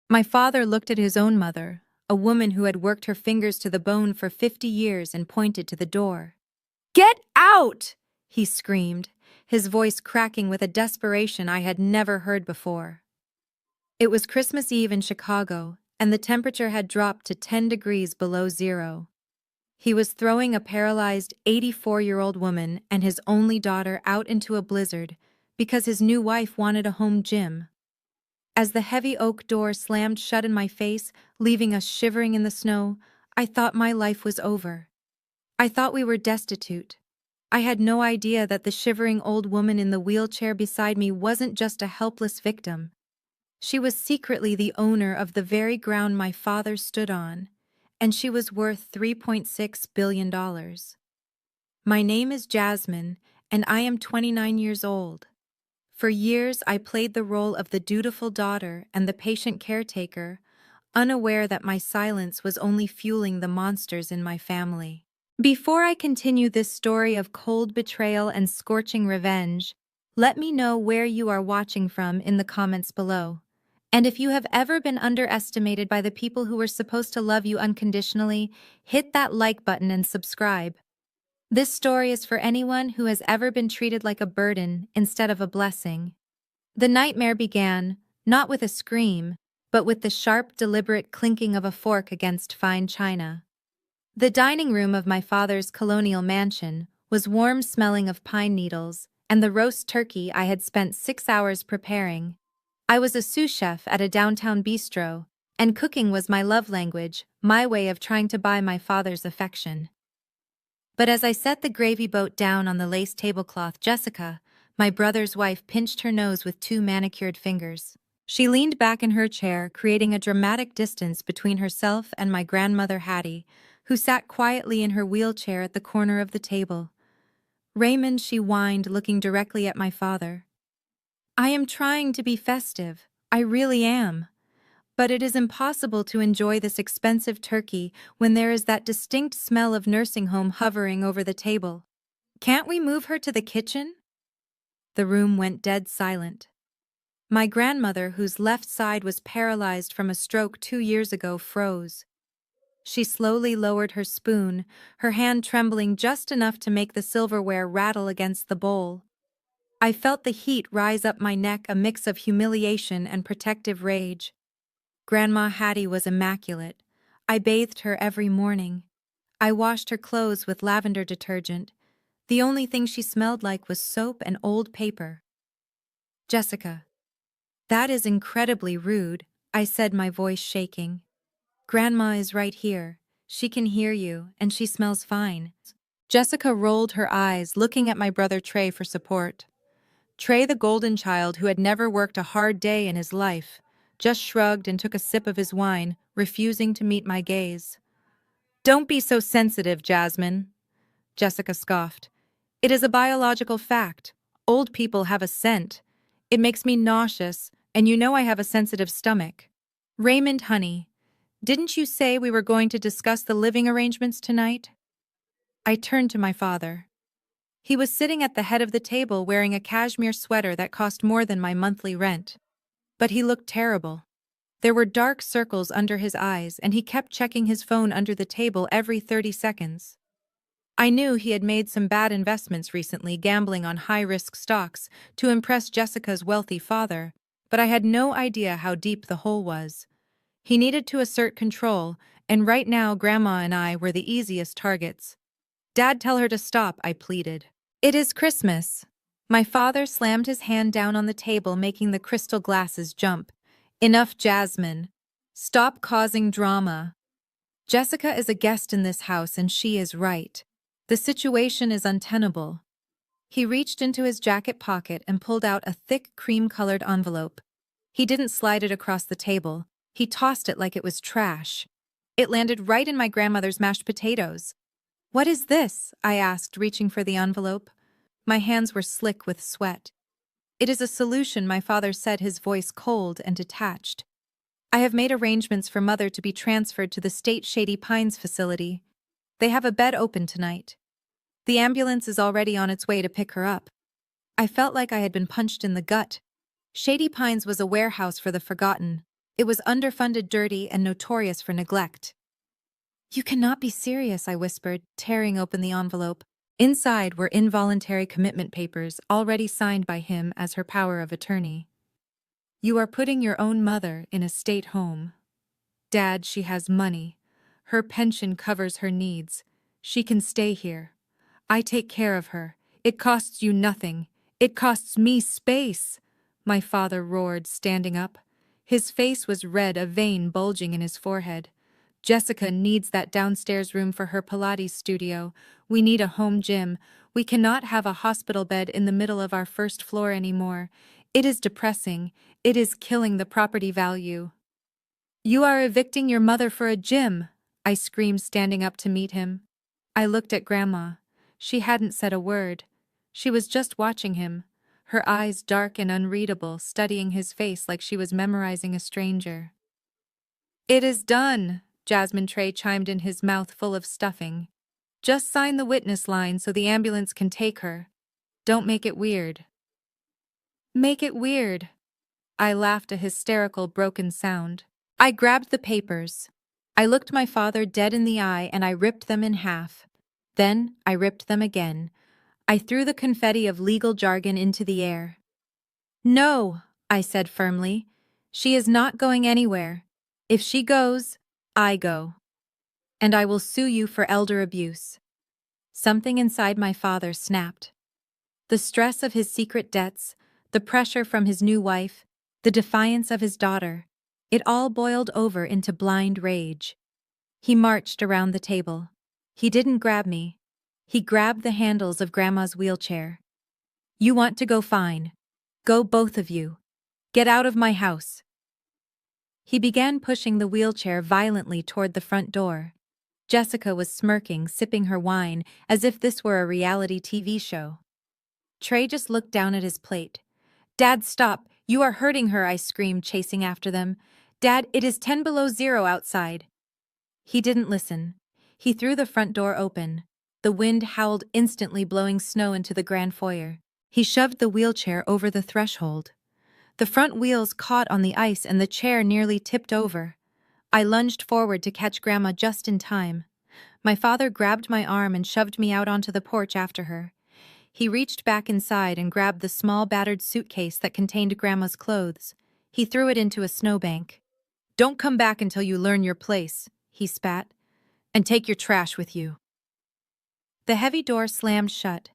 My father looked at his own mother, a woman who had worked her fingers to the bone for 50 years, and pointed to the door. "Get out!" he screamed, his voice cracking with a desperation I had never heard before. It was Christmas Eve in Chicago, and the temperature had dropped to 10 degrees below zero. He was throwing a paralyzed 84-year-old woman and his only daughter out into a blizzard because his new wife wanted a home gym. As the heavy oak door slammed shut in my face, leaving us shivering in the snow, I thought my life was over. I thought we were destitute. I had no idea that the shivering old woman in the wheelchair beside me wasn't just a helpless victim. She was secretly the owner of the very ground my father stood on, and she was worth $3.6 billion. My name is Jasmine, and I am 29 years old. For years, I played the role of the dutiful daughter and the patient caretaker, unaware that my silence was only fueling the monsters in my family. Before I continue this story of cold betrayal and scorching revenge, let me know where you are watching from in the comments below. And if you have ever been underestimated by the people who were supposed to love you unconditionally, hit that like button and subscribe. This story is for anyone who has ever been treated like a burden instead of a blessing. The nightmare began, not with a scream, but with the sharp, deliberate clinking of a fork against fine china. The dining room of my father's colonial mansion was warm, smelling of pine needles and the roast turkey I had spent 6 hours preparing. I was a sous chef at a downtown bistro, and cooking was my love language, my way of trying to buy my father's affection. But as I set the gravy boat down on the lace tablecloth, Jessica, my brother's wife, pinched her nose with 2 manicured fingers. She leaned back in her chair, creating a dramatic distance between herself and my grandmother Hattie, who sat quietly in her wheelchair at the corner of the table. "Raymond," she whined, looking directly at my father. "I am trying to be festive. I really am. But it is impossible to enjoy this expensive turkey when there is that distinct smell of nursing home hovering over the table. Can't we move her to the kitchen?" The room went dead silent. My grandmother, whose left side was paralyzed from a stroke 2 years ago, froze. She slowly lowered her spoon, her hand trembling just enough to make the silverware rattle against the bowl. I felt the heat rise up my neck, a mix of humiliation and protective rage. Grandma Hattie was immaculate. I bathed her every morning. I washed her clothes with lavender detergent. The only thing she smelled like was soap and old paper. "Jessica, that is incredibly rude," I said, my voice shaking. "Grandma is right here. She can hear you, and she smells fine." Jessica rolled her eyes, looking at my brother Trey for support. Trey, the golden child who had never worked a hard day in his life, just shrugged and took a sip of his wine, refusing to meet my gaze. "Don't be so sensitive, Jasmine," Jessica scoffed. "It is a biological fact. Old people have a scent. It makes me nauseous, and you know I have a sensitive stomach." "Raymond, honey, didn't you say we were going to discuss the living arrangements tonight?" I turned to my father. He was sitting at the head of the table wearing a cashmere sweater that cost more than my monthly rent. But he looked terrible. There were dark circles under his eyes, and he kept checking his phone under the table every 30 seconds. I knew he had made some bad investments recently, gambling on high-risk stocks to impress Jessica's wealthy father, but I had no idea how deep the hole was. He needed to assert control, and right now Grandma and I were the easiest targets. "Dad, tell her to stop," I pleaded. "It is Christmas." My father slammed his hand down on the table, making the crystal glasses jump. "Enough, Jasmine. Stop causing drama. Jessica is a guest in this house, and she is right. The situation is untenable." He reached into his jacket pocket and pulled out a thick cream-colored envelope. He didn't slide it across the table. He tossed it like it was trash. It landed right in my grandmother's mashed potatoes. "What is this?" I asked, reaching for the envelope. My hands were slick with sweat. "It is a solution," my father said, his voice cold and detached. "I have made arrangements for Mother to be transferred to the State Shady Pines facility. They have a bed open tonight. The ambulance is already on its way to pick her up." I felt like I had been punched in the gut. Shady Pines was a warehouse for the forgotten, It was underfunded, dirty, and notorious for neglect. "You cannot be serious," I whispered, tearing open the envelope. Inside were involuntary commitment papers already signed by him as her power of attorney. "You are putting your own mother in a state home. Dad, she has money. Her pension covers her needs. She can stay here. I take care of her. It costs you nothing. It costs me space," my father roared, standing up. His face was red, a vein bulging in his forehead. "Jessica needs that downstairs room for her Pilates studio. We need a home gym. We cannot have a hospital bed in the middle of our first floor anymore. It is depressing. It is killing the property value." "You are evicting your mother for a gym," I screamed, standing up to meet him. I looked at Grandma. She hadn't said a word. She was just watching him, her eyes dark and unreadable, studying his face like she was memorizing a stranger. "It is done," Jasmine Trey chimed in, his mouth full of stuffing. "Just sign the witness line so the ambulance can take her. Don't make it weird." "Make it weird." I laughed, a hysterical, broken sound. I grabbed the papers. I looked my father dead in the eye and I ripped them in half. Then I ripped them again. I threw the confetti of legal jargon into the air. "No," I said firmly. "She is not going anywhere. If she goes, I go. And I will sue you for elder abuse." Something inside my father snapped. The stress of his secret debts, the pressure from his new wife, the defiance of his daughter, it all boiled over into blind rage. He marched around the table. He didn't grab me. He grabbed the handles of Grandma's wheelchair. "You want to go, fine. Go, both of you. Get out of my house." He began pushing the wheelchair violently toward the front door. Jessica was smirking, sipping her wine, as if this were a reality TV show. Trey just looked down at his plate. "Dad, stop! You are hurting her," I screamed, chasing after them. "Dad, it is 10 below zero outside." He didn't listen. He threw the front door open. The wind howled, instantly blowing snow into the grand foyer. He shoved the wheelchair over the threshold. The front wheels caught on the ice and the chair nearly tipped over. I lunged forward to catch Grandma just in time. My father grabbed my arm and shoved me out onto the porch after her. He reached back inside and grabbed the small battered suitcase that contained Grandma's clothes. He threw it into a snowbank. "Don't come back until you learn your place," he spat. "And take your trash with you." The heavy door slammed shut.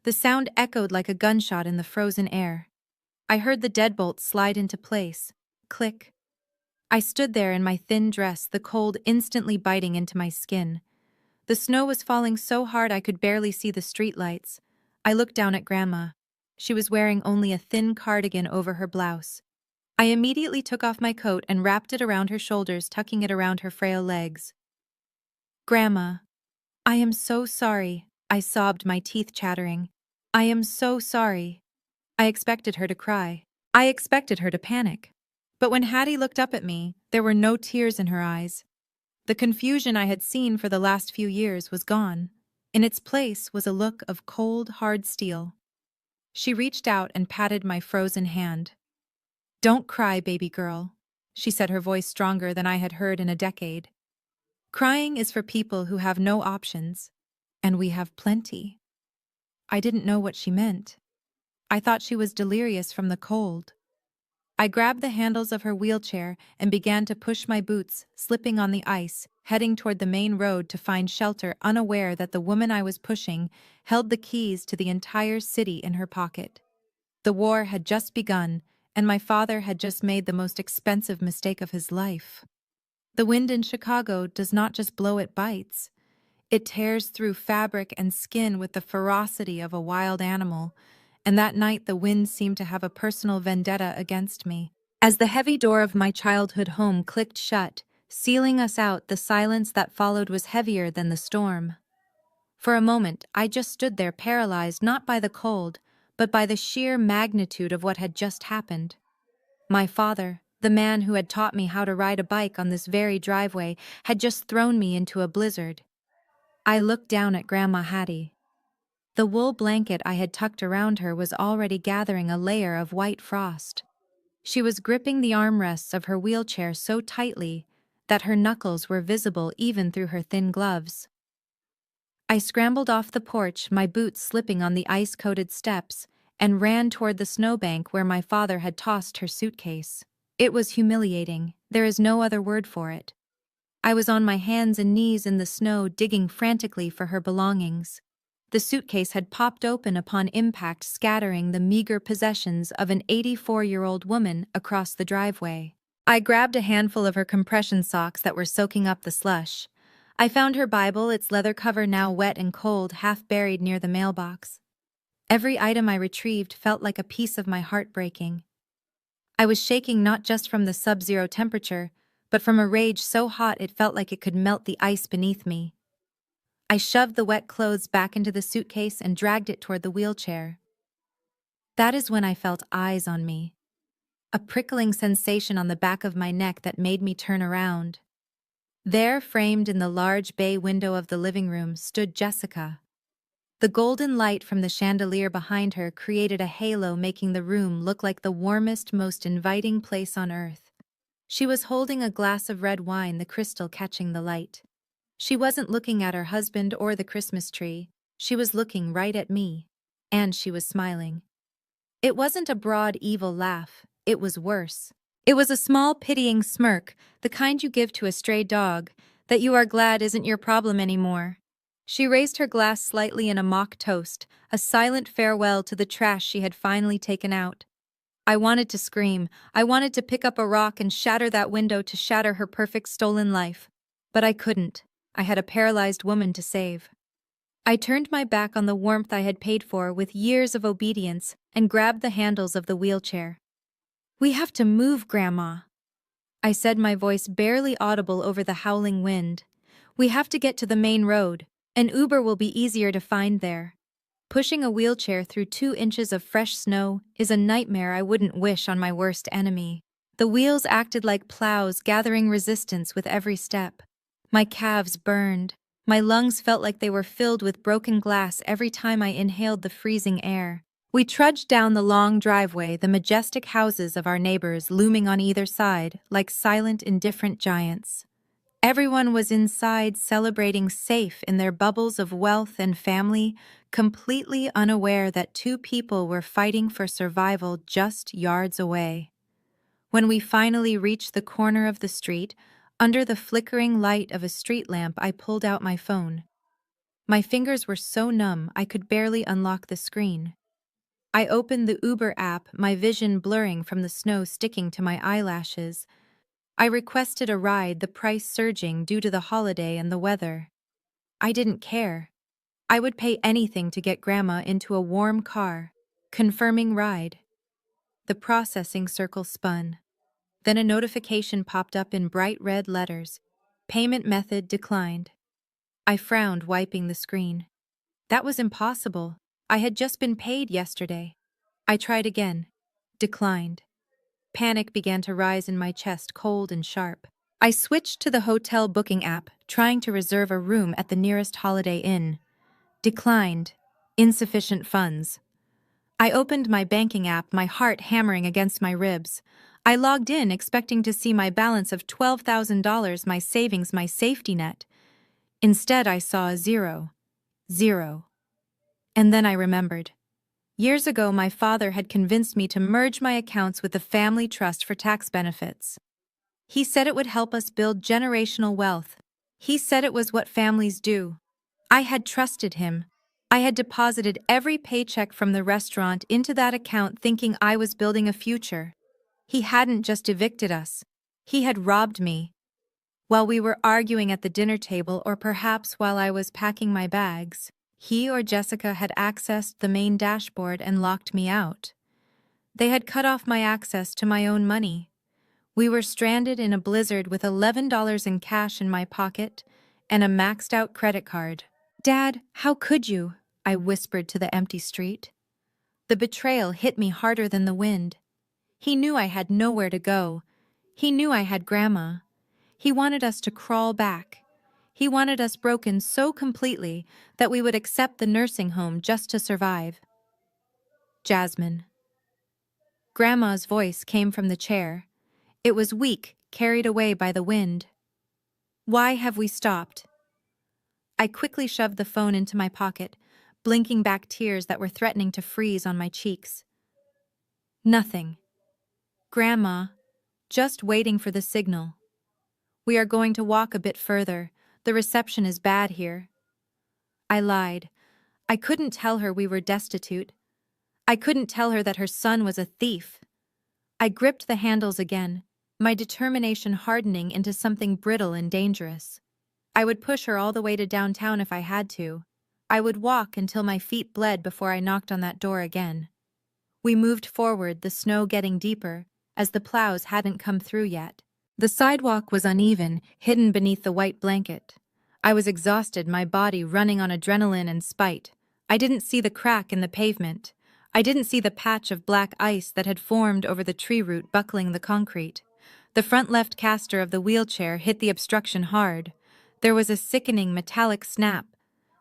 The sound echoed like a gunshot in the frozen air. I heard the deadbolt slide into place. Click. I stood there in my thin dress, the cold instantly biting into my skin. The snow was falling so hard I could barely see the streetlights. I looked down at Grandma. She was wearing only a thin cardigan over her blouse. I immediately took off my coat and wrapped it around her shoulders, tucking it around her frail legs. "Grandma, I am so sorry," I sobbed, my teeth chattering. "I am so sorry." I expected her to cry. I expected her to panic. But when Hattie looked up at me, there were no tears in her eyes. The confusion I had seen for the last few years was gone. In its place was a look of cold, hard steel. She reached out and patted my frozen hand. "Don't cry, baby girl," she said, her voice stronger than I had heard in a decade. "Crying is for people who have no options, and we have plenty." I didn't know what she meant. I thought she was delirious from the cold. I grabbed the handles of her wheelchair and began to push my boots, slipping on the ice, heading toward the main road to find shelter, unaware that the woman I was pushing held the keys to the entire city in her pocket. The war had just begun, and my father had just made the most expensive mistake of his life. The wind in Chicago does not just blow, it bites. It tears through fabric and skin with the ferocity of a wild animal, and that night the wind seemed to have a personal vendetta against me. As the heavy door of my childhood home clicked shut, sealing us out, the silence that followed was heavier than the storm. For a moment, I just stood there, paralyzed not by the cold, but by the sheer magnitude of what had just happened. My father, the man who had taught me how to ride a bike on this very driveway, had just thrown me into a blizzard. I looked down at Grandma Hattie. The wool blanket I had tucked around her was already gathering a layer of white frost. She was gripping the armrests of her wheelchair so tightly that her knuckles were visible even through her thin gloves. I scrambled off the porch, my boots slipping on the ice-coated steps, and ran toward the snowbank where my father had tossed her suitcase. It was humiliating, there is no other word for it. I was on my hands and knees in the snow digging frantically for her belongings. The suitcase had popped open upon impact, scattering the meager possessions of an 84-year-old woman across the driveway. I grabbed a handful of her compression socks that were soaking up the slush. I found her Bible, its leather cover now wet and cold, half buried near the mailbox. Every item I retrieved felt like a piece of my heart breaking. I was shaking not just from the sub-zero temperature, but from a rage so hot it felt like it could melt the ice beneath me. I shoved the wet clothes back into the suitcase and dragged it toward the wheelchair. That is when I felt eyes on me. A prickling sensation on the back of my neck that made me turn around. There, framed in the large bay window of the living room, stood Jessica. The golden light from the chandelier behind her created a halo, making the room look like the warmest, most inviting place on earth. She was holding a glass of red wine, the crystal catching the light. She wasn't looking at her husband or the Christmas tree. She was looking right at me. And she was smiling. It wasn't a broad, evil laugh. It was worse. It was a small, pitying smirk, the kind you give to a stray dog, that you are glad isn't your problem anymore. She raised her glass slightly in a mock toast, a silent farewell to the trash she had finally taken out. I wanted to scream. I wanted to pick up a rock and shatter that window, to shatter her perfect stolen life. But I couldn't. I had a paralyzed woman to save. I turned my back on the warmth I had paid for with years of obedience and grabbed the handles of the wheelchair. "We have to move, Grandma," I said, my voice barely audible over the howling wind. "We have to get to the main road. An Uber will be easier to find there." Pushing a wheelchair through 2 inches of fresh snow is a nightmare I wouldn't wish on my worst enemy. The wheels acted like plows, gathering resistance with every step. My calves burned. My lungs felt like they were filled with broken glass every time I inhaled the freezing air. We trudged down the long driveway, the majestic houses of our neighbors looming on either side like silent, indifferent giants. Everyone was inside, celebrating, safe in their bubbles of wealth and family, completely unaware that 2 people were fighting for survival just yards away. When we finally reached the corner of the street, under the flickering light of a street lamp, I pulled out my phone. My fingers were so numb I could barely unlock the screen. I opened the Uber app, my vision blurring from the snow sticking to my eyelashes. I requested a ride, the price surging due to the holiday and the weather. I didn't care. I would pay anything to get Grandma into a warm car. Confirming ride. The processing circle spun. Then a notification popped up in bright red letters. Payment method declined. I frowned, wiping the screen. That was impossible. I had just been paid yesterday. I tried again. Declined. Panic began to rise in my chest, cold and sharp. I switched to the hotel booking app, trying to reserve a room at the nearest Holiday Inn. Declined. Insufficient funds. I opened my banking app, my heart hammering against my ribs. I logged in, expecting to see my balance of $12,000, my savings, my safety net. Instead, I saw a zero. Zero. And then I remembered. Years ago, my father had convinced me to merge my accounts with the family trust for tax benefits. He said it would help us build generational wealth. He said it was what families do. I had trusted him. I had deposited every paycheck from the restaurant into that account, thinking I was building a future. He hadn't just evicted us. He had robbed me. While we were arguing at the dinner table, or perhaps while I was packing my bags, he or Jessica had accessed the main dashboard and locked me out. They had cut off my access to my own money. We were stranded in a blizzard with $11 in cash in my pocket and a maxed-out credit card. "Dad, how could you?" I whispered to the empty street. The betrayal hit me harder than the wind. He knew I had nowhere to go. He knew I had Grandma. He wanted us to crawl back. He wanted us broken so completely that we would accept the nursing home just to survive. Jasmine. Grandma's voice came from the chair. It was weak, carried away by the wind. Why have we stopped? I quickly shoved the phone into my pocket, blinking back tears that were threatening to freeze on my cheeks. Nothing. Grandma, just waiting for the signal. We are going to walk a bit further. The reception is bad here. I lied. I couldn't tell her we were destitute. I couldn't tell her that her son was a thief. I gripped the handles again, my determination hardening into something brittle and dangerous. I would push her all the way to downtown if I had to. I would walk until my feet bled before I knocked on that door again. We moved forward, the snow getting deeper, as the plows hadn't come through yet. The sidewalk was uneven, hidden beneath the white blanket. I was exhausted, my body running on adrenaline and spite. I didn't see the crack in the pavement. I didn't see the patch of black ice that had formed over the tree root buckling the concrete. The front left caster of the wheelchair hit the obstruction hard. There was a sickening metallic snap.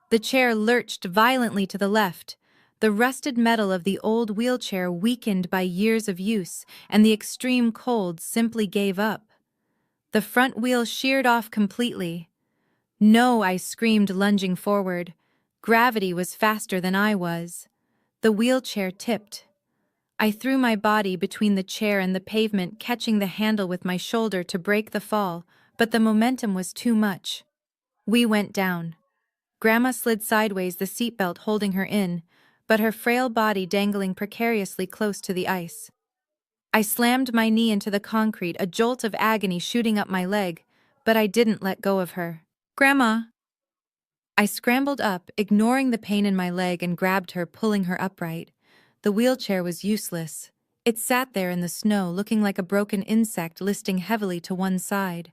The chair lurched violently to the left. The rusted metal of the old wheelchair weakened by years of use, and the extreme cold simply gave up. The front wheel sheared off completely. No, I screamed, lunging forward. Gravity was faster than I was. The wheelchair tipped. I threw my body between the chair and the pavement, catching the handle with my shoulder to break the fall, but the momentum was too much. We went down. Grandma slid sideways, the seatbelt holding her in, but her frail body dangling precariously close to the ice. I slammed my knee into the concrete, a jolt of agony shooting up my leg, but I didn't let go of her. Grandma! I scrambled up, ignoring the pain in my leg, and grabbed her, pulling her upright. The wheelchair was useless. It sat there in the snow, looking like a broken insect listing heavily to one side.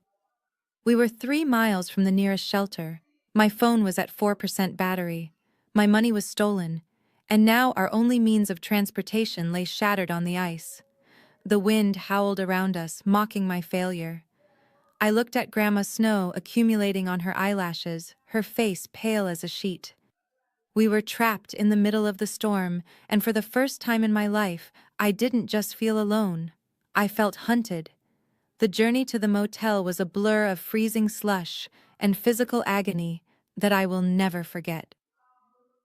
We were 3 miles from the nearest shelter. My phone was at 4% battery. My money was stolen, and now our only means of transportation lay shattered on the ice. The wind howled around us, mocking my failure. I looked at Grandma, snow accumulating on her eyelashes, her face pale as a sheet. We were trapped in the middle of the storm, and for the first time in my life, I didn't just feel alone. I felt hunted. The journey to the motel was a blur of freezing slush and physical agony that I will never forget.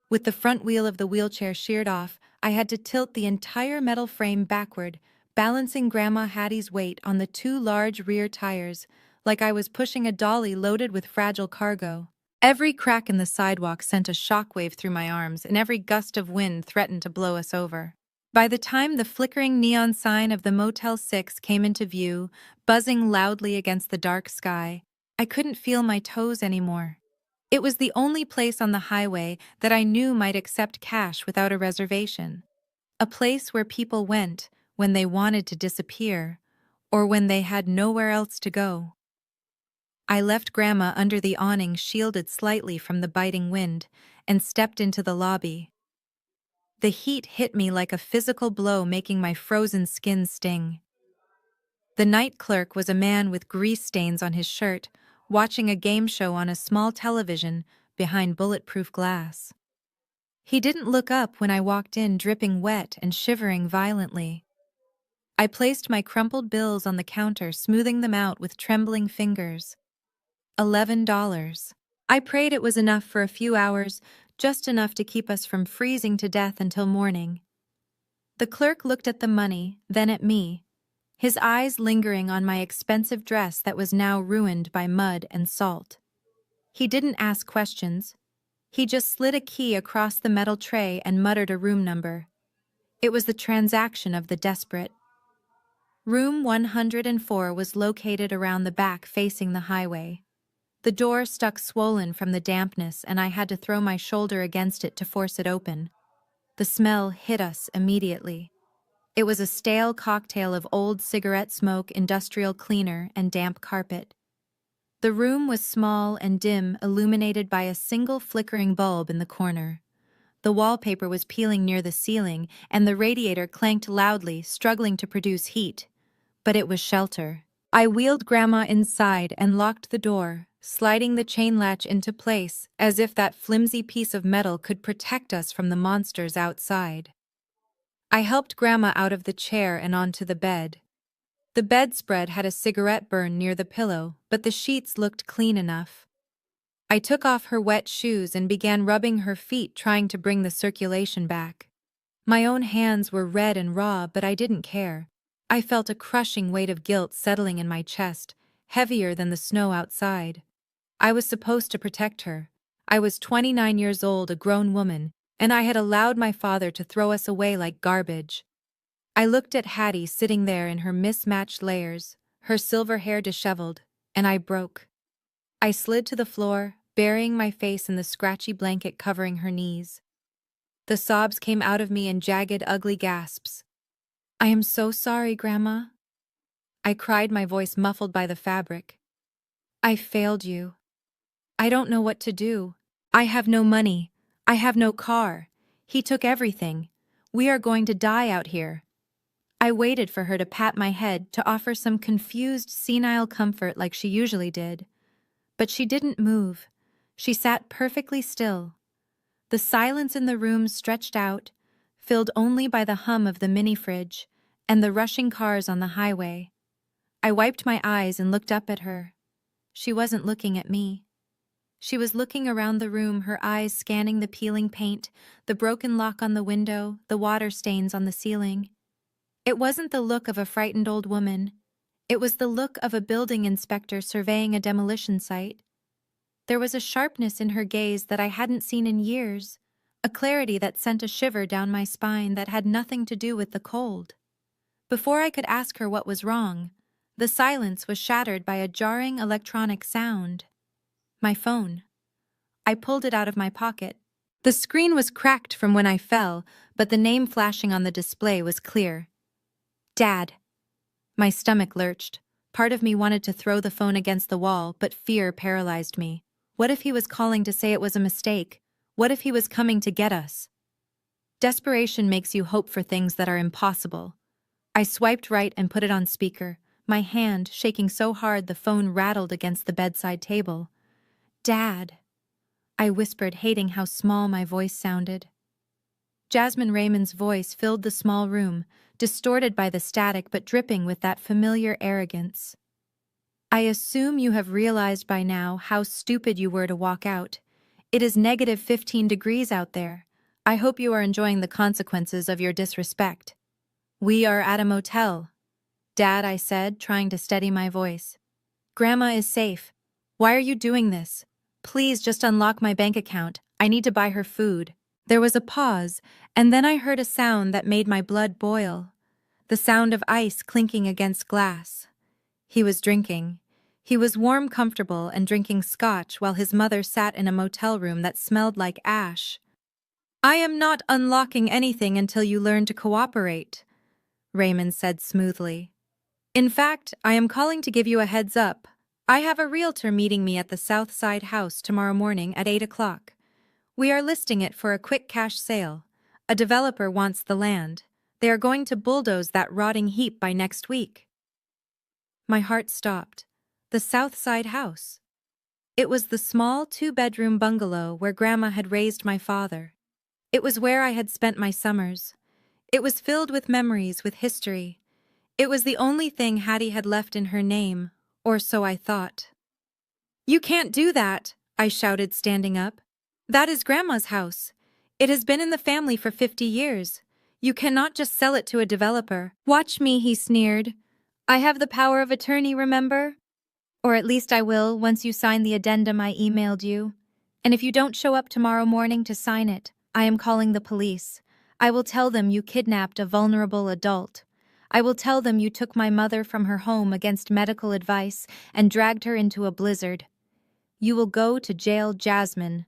With the front wheel of the wheelchair sheared off, I had to tilt the entire metal frame backward, balancing Grandma Hattie's weight on the 2 large rear tires, like I was pushing a dolly loaded with fragile cargo. Every crack in the sidewalk sent a shockwave through my arms, and every gust of wind threatened to blow us over. By the time the flickering neon sign of the Motel 6 came into view, buzzing loudly against the dark sky, I couldn't feel my toes anymore. It was the only place on the highway that I knew might accept cash without a reservation. A place where people went when they wanted to disappear, or when they had nowhere else to go. I left Grandma under the awning, shielded slightly from the biting wind, and stepped into the lobby. The heat hit me like a physical blow, making my frozen skin sting. The night clerk was a man with grease stains on his shirt, watching a game show on a small television behind bulletproof glass. He didn't look up when I walked in, dripping wet and shivering violently. I placed my crumpled bills on the counter, smoothing them out with trembling fingers. $11. I prayed it was enough for a few hours, just enough to keep us from freezing to death until morning. The clerk looked at the money, then at me, his eyes lingering on my expensive dress that was now ruined by mud and salt. He didn't ask questions. He just slid a key across the metal tray and muttered a room number. It was the transaction of the desperate. Room 104 was located around the back, facing the highway. The door stuck swollen from the dampness, and I had to throw my shoulder against it to force it open. The smell hit us immediately. It was a stale cocktail of old cigarette smoke, industrial cleaner, and damp carpet. The room was small and dim, illuminated by a single flickering bulb in the corner. The wallpaper was peeling near the ceiling, and the radiator clanked loudly, struggling to produce heat. But it was shelter. I wheeled Grandma inside and locked the door, sliding the chain latch into place as if that flimsy piece of metal could protect us from the monsters outside. I helped Grandma out of the chair and onto the bed. The bedspread had a cigarette burn near the pillow, but the sheets looked clean enough. I took off her wet shoes and began rubbing her feet, trying to bring the circulation back. My own hands were red and raw, but I didn't care. I felt a crushing weight of guilt settling in my chest, heavier than the snow outside. I was supposed to protect her. I was 29 years old, a grown woman, and I had allowed my father to throw us away like garbage. I looked at Hattie sitting there in her mismatched layers, her silver hair disheveled, and I broke. I slid to the floor, burying my face in the scratchy blanket covering her knees. The sobs came out of me in jagged, ugly gasps. "I am so sorry, Grandma," I cried, my voice muffled by the fabric. "I failed you. I don't know what to do. I have no money. I have no car. He took everything. We are going to die out here." I waited for her to pat my head, to offer some confused, senile comfort like she usually did. But she didn't move. She sat perfectly still. The silence in the room stretched out, filled only by the hum of the mini-fridge and the rushing cars on the highway. I wiped my eyes and looked up at her. She wasn't looking at me. She was looking around the room, her eyes scanning the peeling paint, the broken lock on the window, the water stains on the ceiling. It wasn't the look of a frightened old woman. It was the look of a building inspector surveying a demolition site. There was a sharpness in her gaze that I hadn't seen in years, a clarity that sent a shiver down my spine that had nothing to do with the cold. Before I could ask her what was wrong, the silence was shattered by a jarring electronic sound. My phone. I pulled it out of my pocket. The screen was cracked from when I fell, but the name flashing on the display was clear. Dad. My stomach lurched. Part of me wanted to throw the phone against the wall, but fear paralyzed me. What if he was calling to say it was a mistake? What if he was coming to get us? Desperation makes you hope for things that are impossible. I swiped right and put it on speaker, my hand shaking so hard the phone rattled against the bedside table. Dad, I whispered, hating how small my voice sounded. Jasmine Raymond's voice filled the small room, distorted by the static but dripping with that familiar arrogance. "I assume you have realized by now how stupid you were to walk out. It is -15 degrees out there. I hope you are enjoying the consequences of your disrespect." "We are at a motel." "Dad," I said, trying to steady my voice. "Grandma is safe. Why are you doing this? Please just unlock my bank account. I need to buy her food." There was a pause, and then I heard a sound that made my blood boil. The sound of ice clinking against glass. He was drinking. He was warm, comfortable, and drinking scotch while his mother sat in a motel room that smelled like ash. "I am not unlocking anything until you learn to cooperate," Raymond said smoothly. "In fact, I am calling to give you a heads up. I have a realtor meeting me at the South Side house tomorrow morning at 8 o'clock. We are listing it for a quick cash sale. A developer wants the land. They are going to bulldoze that rotting heap by next week." My heart stopped. The South Side house. It was the small 2-bedroom bungalow where Grandma had raised my father. It was where I had spent my summers. It was filled with memories, with history. It was the only thing Hattie had left in her name, or so I thought. "You can't do that," I shouted, standing up. "That is Grandma's house. It has been in the family for 50 years. You cannot just sell it to a developer." "Watch me," he sneered. "I have the power of attorney, remember? Or at least I will once you sign the addendum I emailed you. And if you don't show up tomorrow morning to sign it, I am calling the police. I will tell them you kidnapped a vulnerable adult. I will tell them you took my mother from her home against medical advice and dragged her into a blizzard. You will go to jail, Jasmine.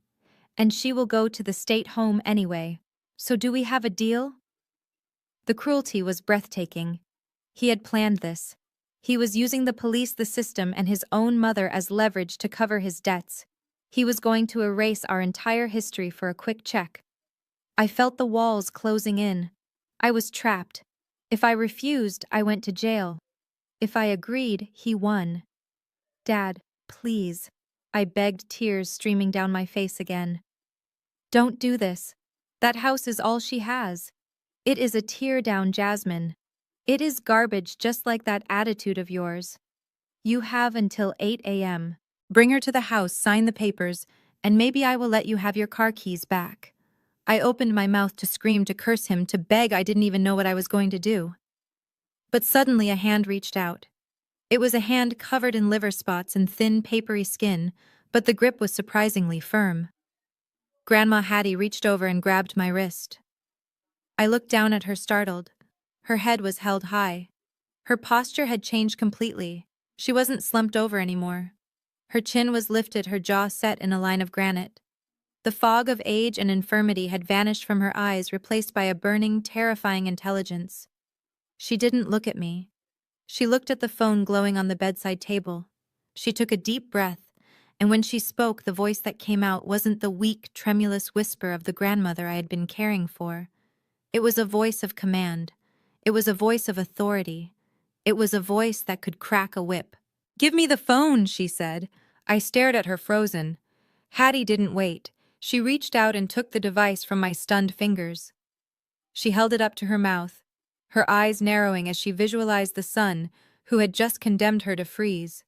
And she will go to the state home anyway. So do we have a deal?" The cruelty was breathtaking. He had planned this. He was using the police, the system, and his own mother as leverage to cover his debts. He was going to erase our entire history for a quick check. I felt the walls closing in. I was trapped. If I refused, I went to jail. If I agreed, he won. "Dad, please," I begged, tears streaming down my face again. "Don't do this. That house is all she has. It is a tear down, Jasmine. It is garbage, just like that attitude of yours. You have until 8 a.m. Bring her to the house, sign the papers, and maybe I will let you have your car keys back. I opened my mouth to scream, to curse him, to beg. I didn't even know what I was going to do. But suddenly a hand reached out. It was a hand covered in liver spots and thin, papery skin, but the grip was surprisingly firm. Grandma Hattie reached over and grabbed my wrist. I looked down at her, startled. Her head was held high. Her posture had changed completely. She wasn't slumped over anymore. Her chin was lifted, her jaw set in a line of granite. The fog of age and infirmity had vanished from her eyes, replaced by a burning, terrifying intelligence. She didn't look at me. She looked at the phone glowing on the bedside table. She took a deep breath, and when she spoke, the voice that came out wasn't the weak, tremulous whisper of the grandmother I had been caring for. It was a voice of command. It was a voice of authority. It was a voice that could crack a whip. "Give me the phone," she said. I stared at her, frozen. Hattie didn't wait. She reached out and took the device from my stunned fingers. She held it up to her mouth, her eyes narrowing as she visualized the son who had just condemned her to freeze.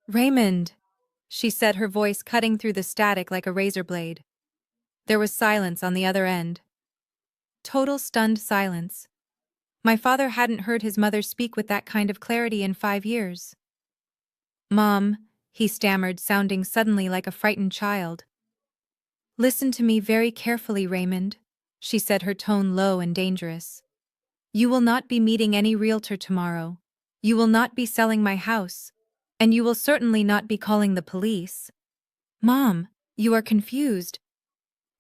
"Raymond," she said, her voice cutting through the static like a razor blade. There was silence on the other end. Total stunned silence. My father hadn't heard his mother speak with that kind of clarity in 5 years. "Mom," he stammered, sounding suddenly like a frightened child. "Listen to me very carefully, Raymond," she said, her tone low and dangerous. "You will not be meeting any realtor tomorrow. You will not be selling my house. And you will certainly not be calling the police." "Mom, you are confused."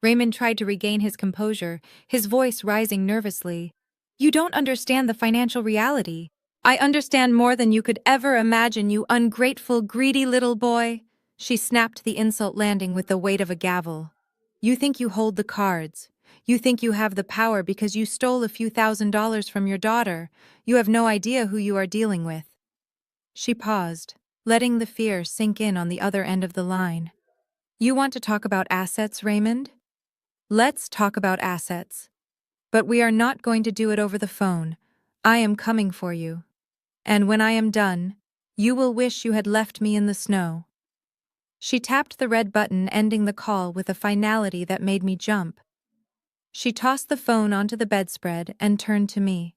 Raymond tried to regain his composure, his voice rising nervously. "You don't understand the financial reality. I understand more than you could ever imagine, you ungrateful, greedy little boy." She snapped, the insult landing with the weight of a gavel. "You think you hold the cards. You think you have the power because you stole a few $1,000s from your daughter. You have no idea who you are dealing with." She paused, letting the fear sink in on the other end of the line. "You want to talk about assets, Raymond? Let's talk about assets. But we are not going to do it over the phone. I am coming for you. And when I am done, you will wish you had left me in the snow." She tapped the red button, ending the call with a finality that made me jump. She tossed the phone onto the bedspread and turned to me.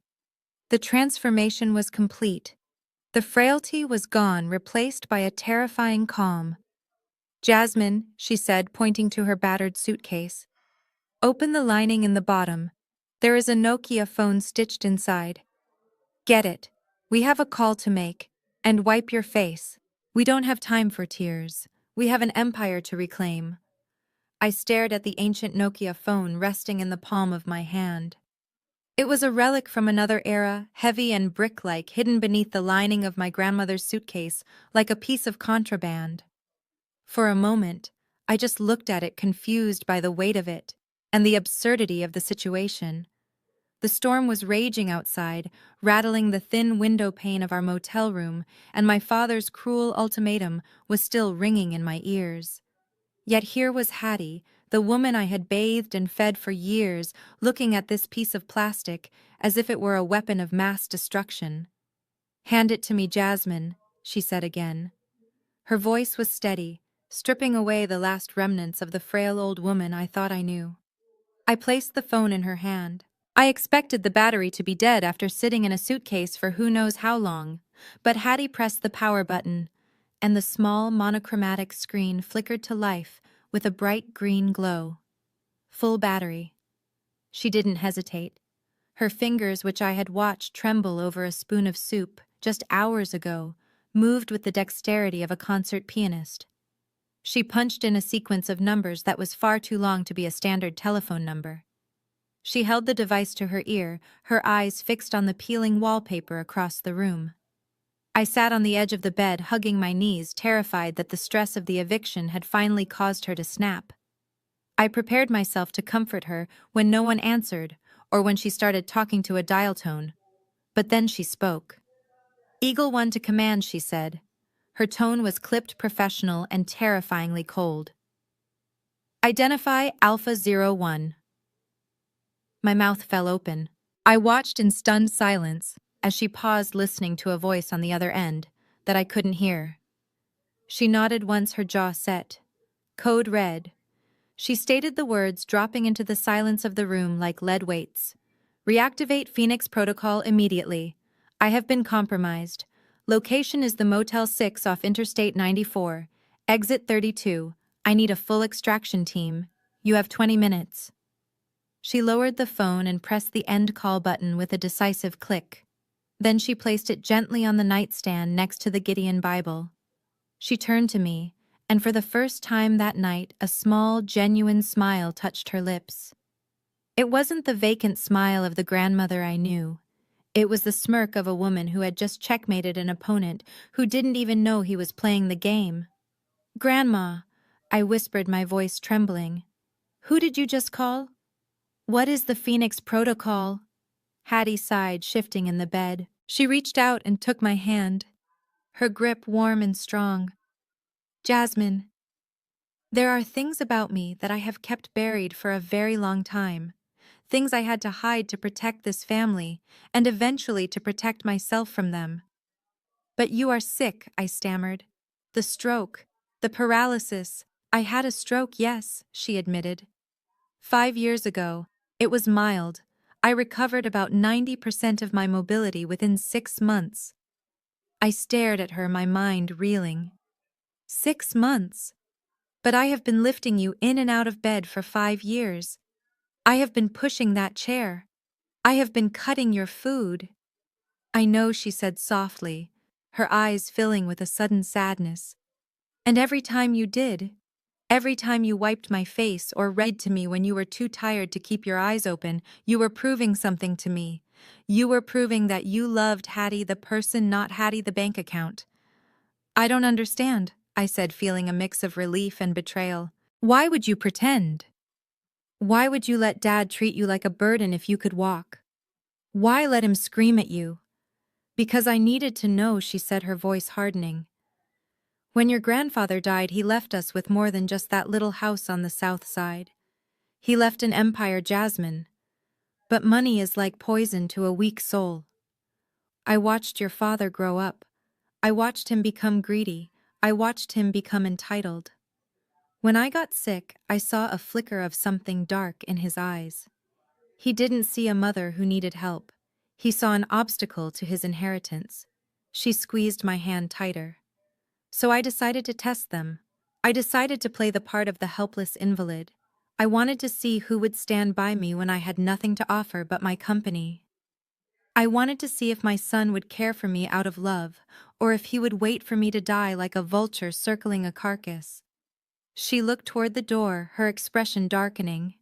The transformation was complete. The frailty was gone, replaced by a terrifying calm. "Jasmine," she said, pointing to her battered suitcase. "Open the lining in the bottom. There is a Nokia phone stitched inside. Get it. We have a call to make. And wipe your face. We don't have time for tears. We have an empire to reclaim." I stared at the ancient Nokia phone resting in the palm of my hand. It was a relic from another era, heavy and brick-like, hidden beneath the lining of my grandmother's suitcase like a piece of contraband. For a moment, I just looked at it, confused by the weight of it and the absurdity of the situation. The storm was raging outside, rattling the thin window pane of our motel room, and my father's cruel ultimatum was still ringing in my ears. Yet here was Hattie, the woman I had bathed and fed for years, looking at this piece of plastic as if it were a weapon of mass destruction. "Hand it to me, Jasmine," she said again. Her voice was steady, stripping away the last remnants of the frail old woman I thought I knew. I placed the phone in her hand. I expected the battery to be dead after sitting in a suitcase for who knows how long, but Hattie pressed the power button, and the small monochromatic screen flickered to life with a bright green glow. Full battery. She didn't hesitate. Her fingers, which I had watched tremble over a spoon of soup just hours ago, moved with the dexterity of a concert pianist. She punched in a sequence of numbers that was far too long to be a standard telephone number. She held the device to her ear, her eyes fixed on the peeling wallpaper across the room. I sat on the edge of the bed, hugging my knees, terrified that the stress of the eviction had finally caused her to snap. I prepared myself to comfort her when no one answered or when she started talking to a dial tone. But then she spoke. "Eagle One to command," she said. Her tone was clipped, professional, and terrifyingly cold. "Identify Alpha 01. My mouth fell open. I watched in stunned silence as she paused, listening to a voice on the other end that I couldn't hear. She nodded once, her jaw set. Code red. She stated the words, dropping into the silence of the room like lead weights. Reactivate Phoenix Protocol immediately. I have been compromised. Location is the Motel 6 off Interstate 94. Exit 32. I need a full extraction team. You have 20 minutes. She lowered the phone and pressed the end call button with a decisive click. Then she placed it gently on the nightstand next to the Gideon Bible. She turned to me, and for the first time that night, a small, genuine smile touched her lips. It wasn't the vacant smile of the grandmother I knew. It was the smirk of a woman who had just checkmated an opponent who didn't even know he was playing the game. "Grandma," I whispered, my voice trembling. "Who did you just call? What is the Phoenix Protocol?" Hattie sighed, shifting in the bed. She reached out and took my hand, her grip warm and strong. "Jasmine, there are things about me that I have kept buried for a very long time. Things I had to hide to protect this family, and eventually to protect myself from them." "But you are sick," I stammered. "The stroke, the paralysis." "I had a stroke, yes," she admitted. 5 years ago. It was mild. I recovered about 90% of my mobility within 6 months. I stared at her, my mind reeling. 6 months? But I have been lifting you in and out of bed for 5 years. I have been pushing that chair. I have been cutting your food. "I know," she said softly, her eyes filling with a sudden sadness. "And every time you did, every time you wiped my face or read to me when you were too tired to keep your eyes open, you were proving something to me. You were proving that you loved Hattie the person, not Hattie the bank account." "I don't understand," I said, feeling a mix of relief and betrayal. "Why would you pretend? Why would you let Dad treat you like a burden if you could walk? Why let him scream at you?" "Because I needed to know," she said, her voice hardening. "When your grandfather died, he left us with more than just that little house on the south side. He left an empire, Jasmine. But money is like poison to a weak soul. I watched your father grow up. I watched him become greedy. I watched him become entitled. When I got sick, I saw a flicker of something dark in his eyes. He didn't see a mother who needed help. He saw an obstacle to his inheritance." She squeezed my hand tighter. "So I decided to test them. I decided to play the part of the helpless invalid. I wanted to see who would stand by me when I had nothing to offer but my company. I wanted to see if my son would care for me out of love, or if he would wait for me to die like a vulture circling a carcass." She looked toward the door, her expression darkening.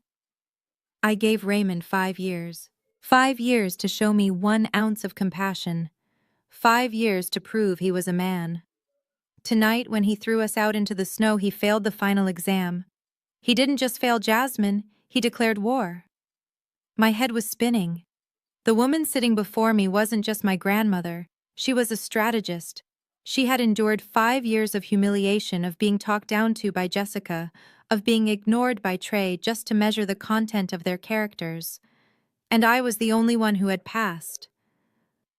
"I gave Raymond 5 years. 5 years to show me 1 ounce of compassion. 5 years to prove he was a man. Tonight, when he threw us out into the snow, he failed the final exam. He didn't just fail Jasmine, he declared war." My head was spinning. The woman sitting before me wasn't just my grandmother, she was a strategist. She had endured 5 years of humiliation, of being talked down to by Jessica, of being ignored by Trey just to measure the content of their characters. And I was the only one who had passed.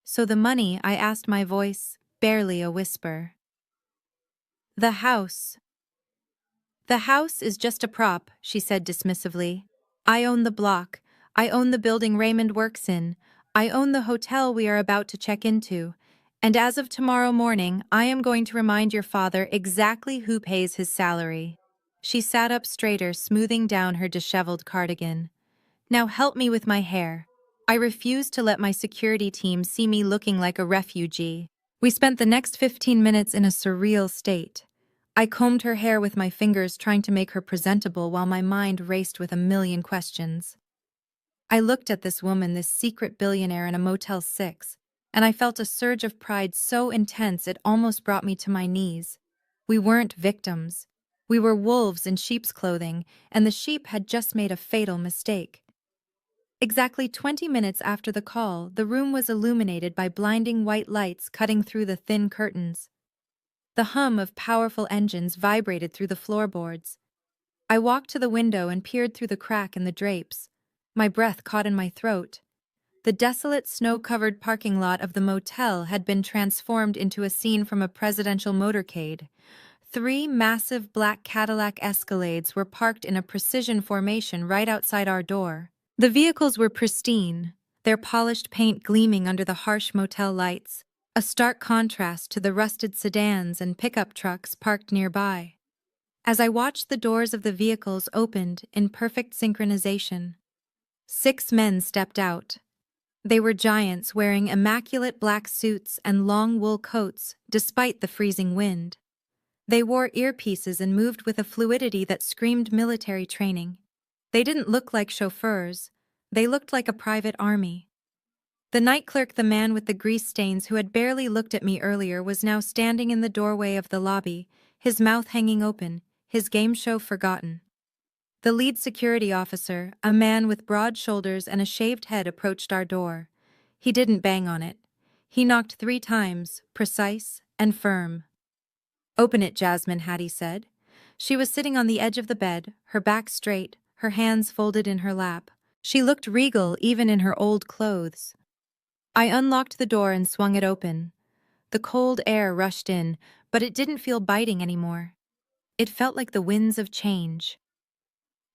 "So the money," I asked, my voice barely a whisper. "The house." "The house is just a prop," she said dismissively. "I own the block. I own the building Raymond works in. I own the hotel we are about to check into. And as of tomorrow morning, I am going to remind your father exactly who pays his salary." She sat up straighter, smoothing down her disheveled cardigan. "Now help me with my hair. I refuse to let my security team see me looking like a refugee." We spent the next 15 minutes in a surreal state. I combed her hair with my fingers, trying to make her presentable while my mind raced with a million questions. I looked at this woman, this secret billionaire in a Motel 6, and I felt a surge of pride so intense it almost brought me to my knees. We weren't victims. We were wolves in sheep's clothing, and the sheep had just made a fatal mistake. Exactly 20 minutes after the call, the room was illuminated by blinding white lights cutting through the thin curtains. The hum of powerful engines vibrated through the floorboards. I walked to the window and peered through the crack in the drapes. My breath caught in my throat. The desolate, snow-covered parking lot of the motel had been transformed into a scene from a presidential motorcade. 3 massive black Cadillac Escalades were parked in a precision formation right outside our door. The vehicles were pristine, their polished paint gleaming under the harsh motel lights, a stark contrast to the rusted sedans and pickup trucks parked nearby. As I watched the doors of the vehicles opened in perfect synchronization, 6 men stepped out. They were giants wearing immaculate black suits and long wool coats despite the freezing wind. They wore earpieces and moved with a fluidity that screamed military training. They didn't look like chauffeurs. They looked like a private army. The night clerk, the man with the grease stains who had barely looked at me earlier, was now standing in the doorway of the lobby, his mouth hanging open, his game show forgotten. The lead security officer, a man with broad shoulders and a shaved head, approached our door. He didn't bang on it. He knocked 3 times, precise and firm. "Open it, Jasmine," Hattie said. She was sitting on the edge of the bed, her back straight, her hands folded in her lap. She looked regal even in her old clothes. I unlocked the door and swung it open. The cold air rushed in, but it didn't feel biting anymore. It felt like the winds of change.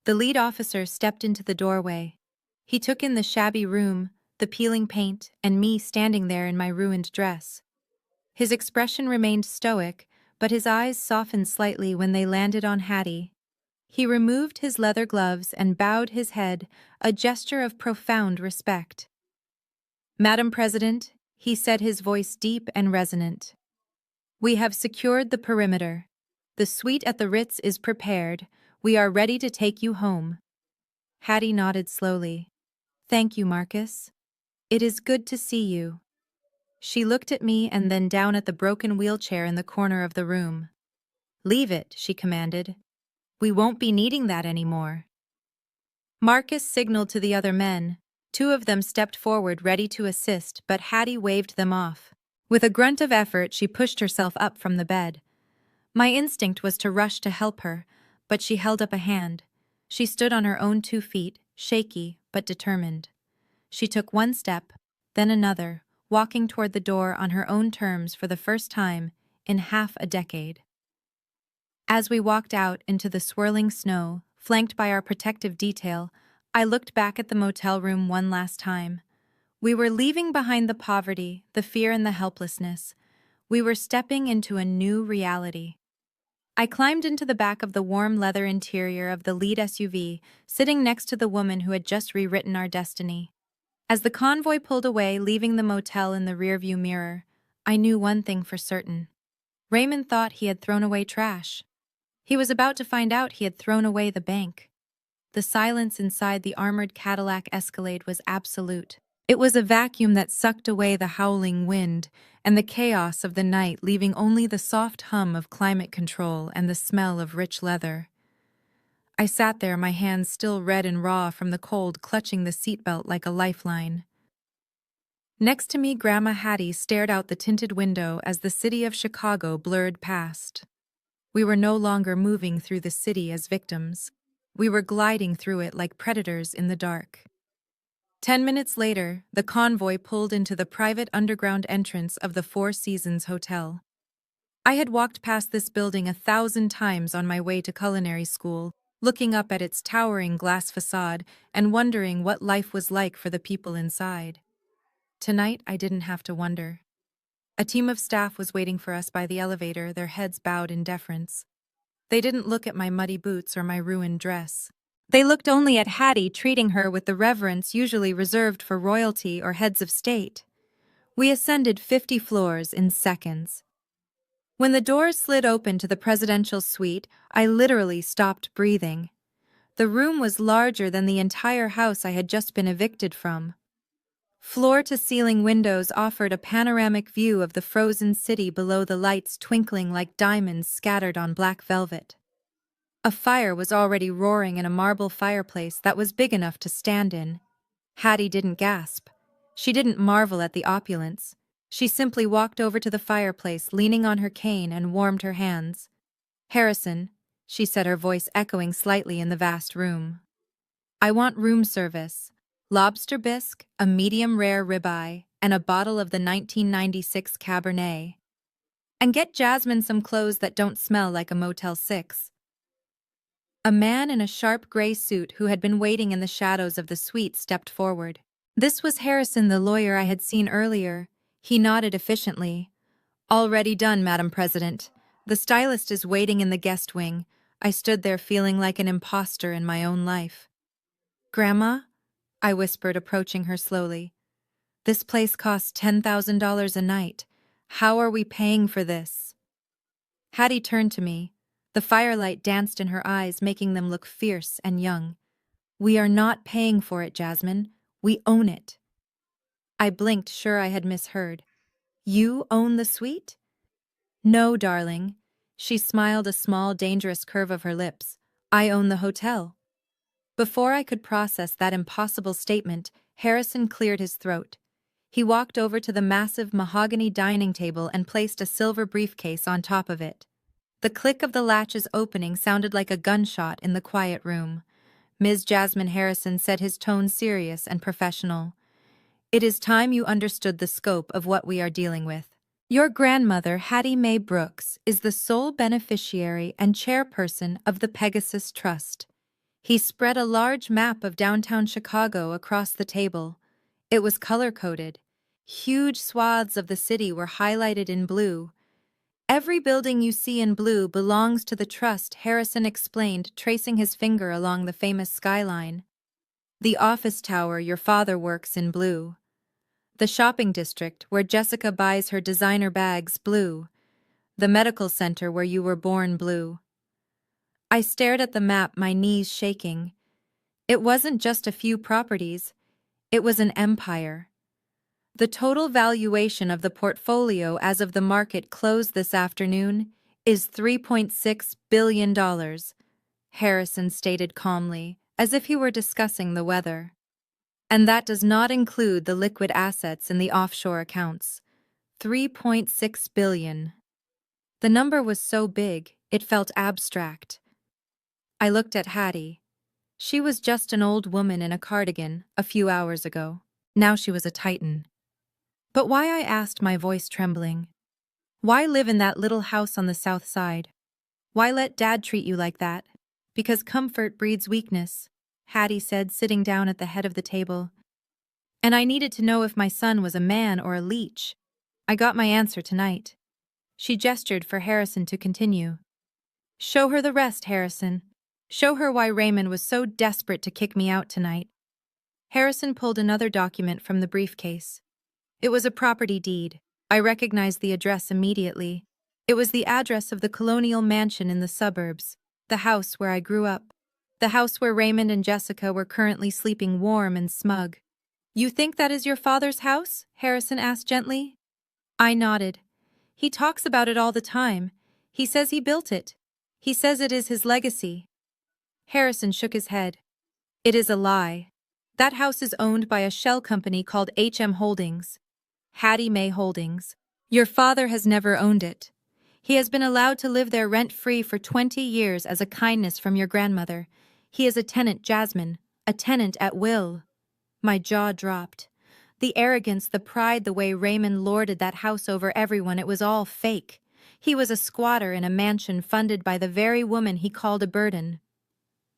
The lead officer stepped into the doorway. He took in the shabby room, the peeling paint, and me standing there in my ruined dress. His expression remained stoic, but his eyes softened slightly when they landed on Hattie. He removed his leather gloves and bowed his head, a gesture of profound respect. "Madam President," he said, his voice deep and resonant, "we have secured the perimeter. The suite at the Ritz is prepared. We are ready to take you home." Hattie nodded slowly. "Thank you, Marcus. It is good to see you." She looked at me and then down at the broken wheelchair in the corner of the room. "Leave it," she commanded. "We won't be needing that anymore." Marcus signaled to the other men. 2 of them stepped forward ready to assist, but Hattie waved them off. With a grunt of effort, she pushed herself up from the bed. My instinct was to rush to help her, but she held up a hand. She stood on her own 2 feet, shaky but determined. She took 1 step, then another, walking toward the door on her own terms for the first time in half a decade. As we walked out into the swirling snow, flanked by our protective detail, I looked back at the motel room one last time. We were leaving behind the poverty, the fear, and the helplessness. We were stepping into a new reality. I climbed into the back of the warm leather interior of the lead SUV, sitting next to the woman who had just rewritten our destiny. As the convoy pulled away, leaving the motel in the rearview mirror, I knew one thing for certain. Raymond thought he had thrown away trash. He was about to find out he had thrown away the bank. The silence inside the armored Cadillac Escalade was absolute. It was a vacuum that sucked away the howling wind and the chaos of the night, leaving only the soft hum of climate control and the smell of rich leather. I sat there, my hands still red and raw from the cold, clutching the seatbelt like a lifeline. Next to me, Grandma Hattie stared out the tinted window as the city of Chicago blurred past. We were no longer moving through the city as victims. We were gliding through it like predators in the dark. 10 minutes later, the convoy pulled into the private underground entrance of the Four Seasons Hotel. I had walked past this building 1,000 times on my way to culinary school, looking up at its towering glass facade and wondering what life was like for the people inside. Tonight, I didn't have to wonder. A team of staff was waiting for us by the elevator, their heads bowed in deference. They didn't look at my muddy boots or my ruined dress. They looked only at Hattie, treating her with the reverence usually reserved for royalty or heads of state. We ascended 50 floors in seconds. When the doors slid open to the presidential suite, I literally stopped breathing. The room was larger than the entire house I had just been evicted from. Floor-to-ceiling windows offered a panoramic view of the frozen city below, the lights twinkling like diamonds scattered on black velvet. A fire was already roaring in a marble fireplace that was big enough to stand in. Hattie didn't gasp. She didn't marvel at the opulence. She simply walked over to the fireplace, leaning on her cane, and warmed her hands. "Harrison," she said, her voice echoing slightly in the vast room. "I want room service. lobster bisque, a medium-rare ribeye, and a bottle of the 1996 Cabernet. And get Jasmine some clothes that don't smell like a Motel 6. A man in a sharp gray suit who had been waiting in the shadows of the suite stepped forward. This was Harrison, the lawyer I had seen earlier. He nodded efficiently. Already done, Madam President. The stylist is waiting in the guest wing. I stood there feeling like an imposter in my own life. Grandma? I whispered, approaching her slowly. This place costs $10,000 a night. How are we paying for this? Hattie turned to me. The firelight danced in her eyes, making them look fierce and young. We are not paying for it, Jasmine. We own it. I blinked, sure I had misheard. You own the suite? No, darling. She smiled, a small, dangerous curve of her lips. I own the hotel. Before I could process that impossible statement, Harrison cleared his throat. He walked over to the massive mahogany dining table and placed a silver briefcase on top of it. The click of the latches opening sounded like a gunshot in the quiet room. Ms. Jasmine Harrison said, his tone serious and professional. It is time you understood the scope of what we are dealing with. Your grandmother, Hattie Mae Brooks, is the sole beneficiary and chairperson of the Pegasus Trust. He spread a large map of downtown Chicago across the table. It was color-coded. Huge swaths of the city were highlighted in blue. Every building you see in blue belongs to the trust, Harrison explained, tracing his finger along the famous skyline. The office tower your father works in blue. The shopping district where Jessica buys her designer bags, blue. The medical center where you were born, blue. I stared at the map, my knees shaking. It wasn't just a few properties. It was an empire. The total valuation of the portfolio as of the market close this afternoon is $3.6 billion, Harrison stated calmly, as if he were discussing the weather. And that does not include the liquid assets in the offshore accounts. $3.6 billion. The number was so big, it felt abstract. I looked at Hattie. She was just an old woman in a cardigan a few hours ago. Now she was a titan. But why, I asked, my voice trembling. Why live in that little house on the south side? Why let Dad treat you like that? Because comfort breeds weakness, Hattie said, sitting down at the head of the table. And I needed to know if my son was a man or a leech. I got my answer tonight. She gestured for Harrison to continue. Show her the rest, Harrison. Show her why Raymond was so desperate to kick me out tonight. Harrison pulled another document from the briefcase. It was a property deed. I recognized the address immediately. It was the address of the colonial mansion in the suburbs, the house where I grew up, the house where Raymond and Jessica were currently sleeping warm and smug. You think that is your father's house? Harrison asked gently. I nodded. He talks about it all the time. He says he built it. He says it is his legacy. Harrison shook his head. It is a lie. That house is owned by a shell company called HM Holdings. Hattie Mae Holdings. Your father has never owned it. He has been allowed to live there rent-free for 20 years as a kindness from your grandmother. He is a tenant, Jasmine. A tenant at will. My jaw dropped. The arrogance, the pride, the way Raymond lorded that house over everyone, it was all fake. He was a squatter in a mansion funded by the very woman he called a burden.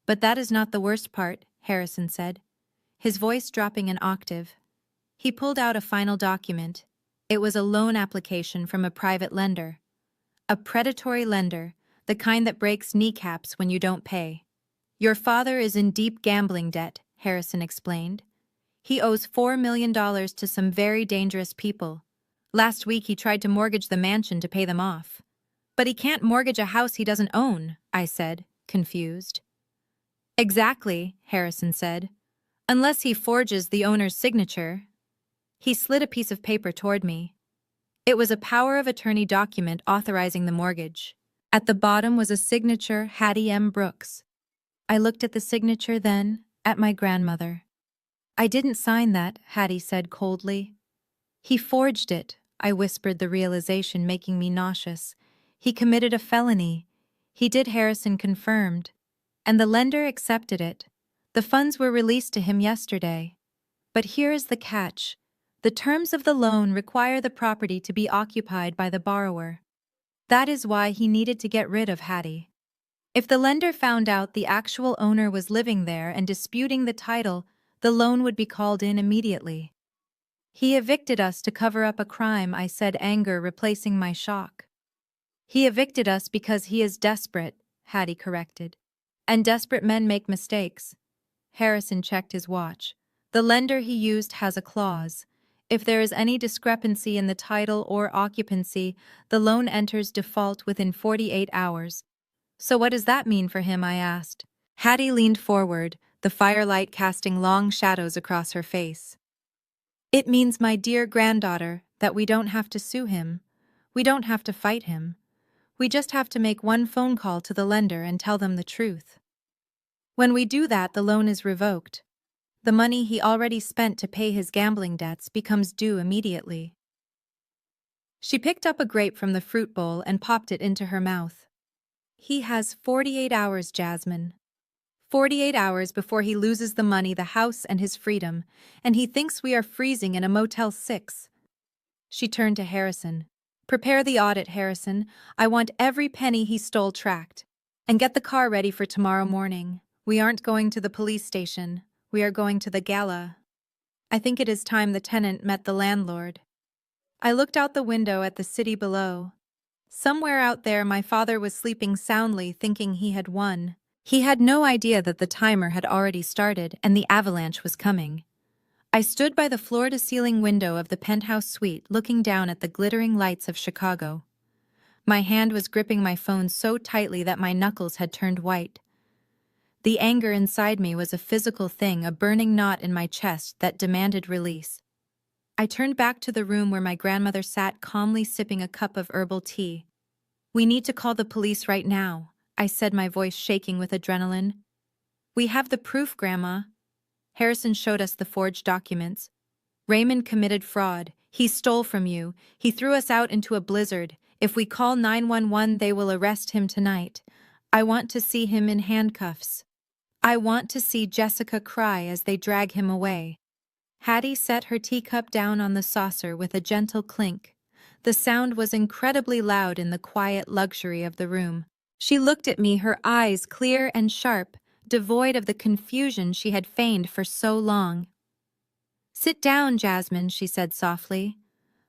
But that is not the worst part, Harrison said, his voice dropping an octave. He pulled out a final document. It was a loan application from a private lender. A predatory lender, the kind that breaks kneecaps when you don't pay. Your father is in deep gambling debt, Harrison explained. He owes $4 million to some very dangerous people. Last week he tried to mortgage the mansion to pay them off. But he can't mortgage a house he doesn't own, I said, confused. Exactly, Harrison said. Unless he forges the owner's signature. He slid a piece of paper toward me. It was a power of attorney document authorizing the mortgage. At the bottom was a signature, Hattie M. Brooks. I looked at the signature, then at my grandmother. I didn't sign that, Hattie said coldly. He forged it, I whispered, the realization making me nauseous. He committed a felony. He did, Harrison confirmed. And the lender accepted it. The funds were released to him yesterday. But here is the catch. The terms of the loan require the property to be occupied by the borrower. That is why he needed to get rid of Hattie. If the lender found out the actual owner was living there and disputing the title, the loan would be called in immediately. He evicted us to cover up a crime, I said, anger replacing my shock. He evicted us because he is desperate, Hattie corrected. And desperate men make mistakes. Harrison checked his watch. The lender he used has a clause. If there is any discrepancy in the title or occupancy, the loan enters default within 48 hours. So what does that mean for him, I asked. Hattie leaned forward, the firelight casting long shadows across her face. It means, my dear granddaughter, that we don't have to sue him. We don't have to fight him. We just have to make one phone call to the lender and tell them the truth. When we do that, the loan is revoked. The money he already spent to pay his gambling debts becomes due immediately. She picked up a grape from the fruit bowl and popped it into her mouth. He has 48 hours, Jasmine. 48 hours before he loses the money, the house, and his freedom, and he thinks we are freezing in a Motel 6. She turned to Harrison. Prepare the audit, Harrison. I want every penny he stole tracked. And get the car ready for tomorrow morning. We aren't going to the police station. We are going to the gala. I think it is time the tenant met the landlord. I looked out the window at the city below. Somewhere out there, my father was sleeping soundly, thinking he had won. He had no idea that the timer had already started and the avalanche was coming. I stood by the floor-to-ceiling window of the penthouse suite, looking down at the glittering lights of Chicago. My hand was gripping my phone so tightly that my knuckles had turned white. The anger inside me was a physical thing, a burning knot in my chest that demanded release. I turned back to the room where my grandmother sat calmly sipping a cup of herbal tea. We need to call the police right now, I said, my voice shaking with adrenaline. We have the proof, Grandma. Harrison showed us the forged documents. Raymond committed fraud. He stole from you. He threw us out into a blizzard. If we call 911, they will arrest him tonight. I want to see him in handcuffs. I want to see Jessica cry as they drag him away. Hattie set her teacup down on the saucer with a gentle clink. The sound was incredibly loud in the quiet luxury of the room. She looked at me, her eyes clear and sharp, devoid of the confusion she had feigned for so long. Sit down, Jasmine, she said softly.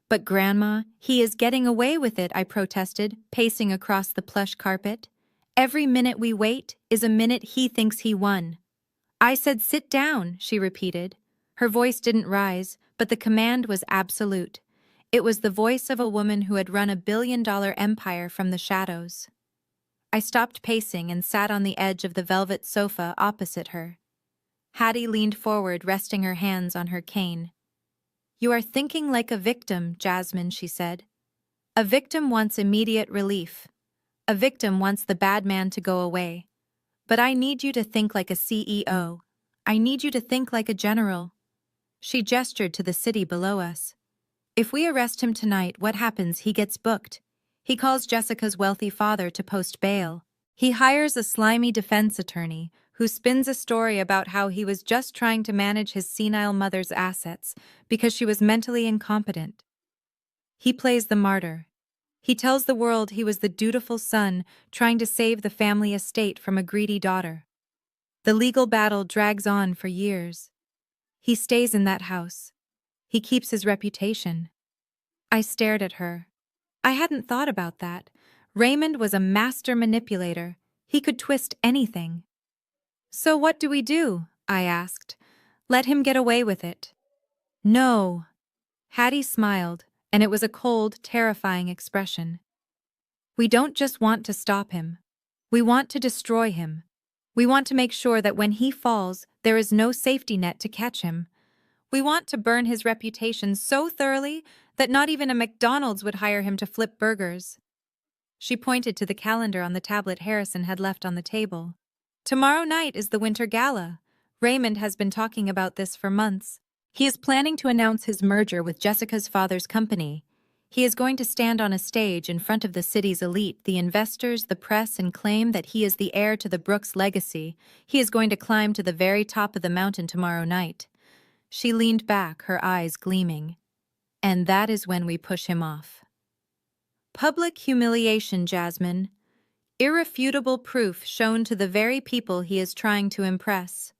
But Grandma, he is getting away with it, I protested, pacing across the plush carpet. Every minute we wait is a minute he thinks he won. I said sit down, she repeated. Her voice didn't rise, but the command was absolute. It was the voice of a woman who had run a billion-dollar empire from the shadows. I stopped pacing and sat on the edge of the velvet sofa opposite her. Hattie leaned forward, resting her hands on her cane. You are thinking like a victim, Jasmine, she said. A victim wants immediate relief. A victim wants the bad man to go away. But I need you to think like a CEO. I need you to think like a general. She gestured to the city below us. If we arrest him tonight, what happens? He gets booked. He calls Jessica's wealthy father to post bail. He hires a slimy defense attorney who spins a story about how he was just trying to manage his senile mother's assets because she was mentally incompetent. He plays the martyr. He tells the world he was the dutiful son trying to save the family estate from a greedy daughter. The legal battle drags on for years. He stays in that house. He keeps his reputation. I stared at her. I hadn't thought about that. Raymond was a master manipulator. He could twist anything. So what do we do? I asked. Let him get away with it. No. Hattie smiled, and it was a cold, terrifying expression. We don't just want to stop him. We want to destroy him. We want to make sure that when he falls, there is no safety net to catch him. We want to burn his reputation so thoroughly that not even a McDonald's would hire him to flip burgers. She pointed to the calendar on the tablet Harrison had left on the table. Tomorrow night is the Winter Gala. Raymond has been talking about this for months. He is planning to announce his merger with Jessica's father's company. He is going to stand on a stage in front of the city's elite, the investors, the press, and claim that he is the heir to the Brooks legacy. He is going to climb to the very top of the mountain tomorrow night. She leaned back, her eyes gleaming. And that is when we push him off. Public humiliation, Jasmine. Irrefutable proof shown to the very people he is trying to impress.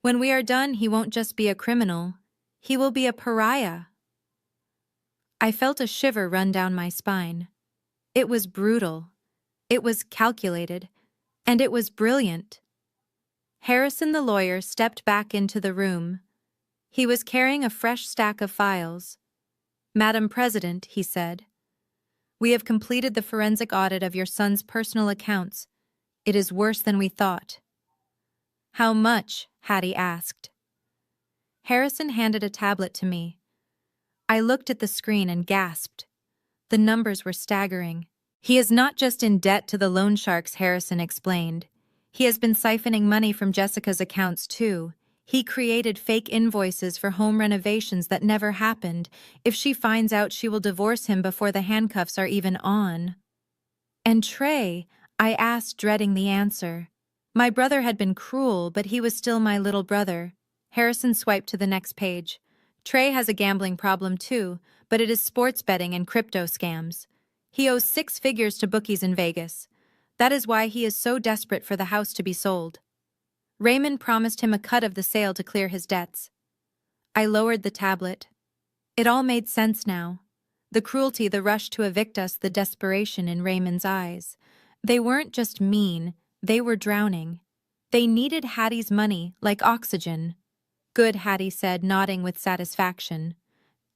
When we are done, he won't just be a criminal. He will be a pariah. I felt a shiver run down my spine. It was brutal. It was calculated. And it was brilliant. Harrison the lawyer stepped back into the room. He was carrying a fresh stack of files. "Madam President," he said, "we have completed the forensic audit of your son's personal accounts. It is worse than we thought." "How much?" Hattie asked. Harrison handed a tablet to me. I looked at the screen and gasped. The numbers were staggering. "He is not just in debt to the loan sharks," Harrison explained. "He has been siphoning money from Jessica's accounts, too. He created fake invoices for home renovations that never happened. If she finds out, she will divorce him before the handcuffs are even on." "And Trey?" I asked, dreading the answer. My brother had been cruel, but he was still my little brother. Harrison swiped to the next page. "Trey has a gambling problem too, but it is sports betting and crypto scams. He owes 6 figures to bookies in Vegas. That is why he is so desperate for the house to be sold. Raymond promised him a cut of the sale to clear his debts." I lowered the tablet. It all made sense now. The cruelty, the rush to evict us, the desperation in Raymond's eyes. They weren't just mean, they were drowning. They needed Hattie's money like oxygen. "Good," Hattie said, nodding with satisfaction.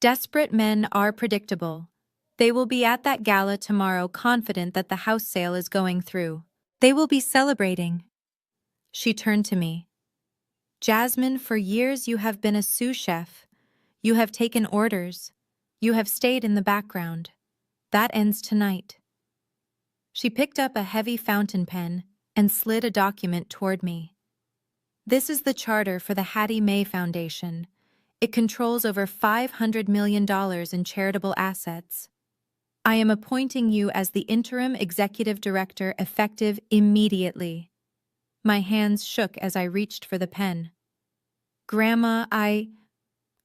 "Desperate men are predictable. They will be at that gala tomorrow, confident that the house sale is going through. They will be celebrating." She turned to me. "Jasmine, for years you have been a sous chef. You have taken orders. You have stayed in the background. That ends tonight." She picked up a heavy fountain pen and slid a document toward me. "This is the charter for the Hattie Mae Foundation. It controls over $500 million in charitable assets. I am appointing you as the interim executive director effective immediately." My hands shook as I reached for the pen. "Grandma, I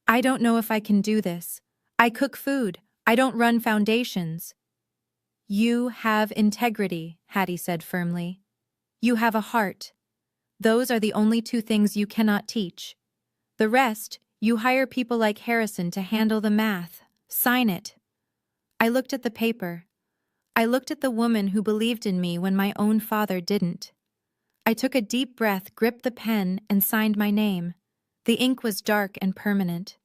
don't know if I can do this. I cook food. I don't run foundations." "You have integrity," Hattie said firmly. "You have a heart. Those are the only 2 things you cannot teach. The rest, you hire people like Harrison to handle the math. Sign it." I looked at the paper. I looked at the woman who believed in me when my own father didn't. I took a deep breath, gripped the pen, and signed my name. The ink was dark and permanent.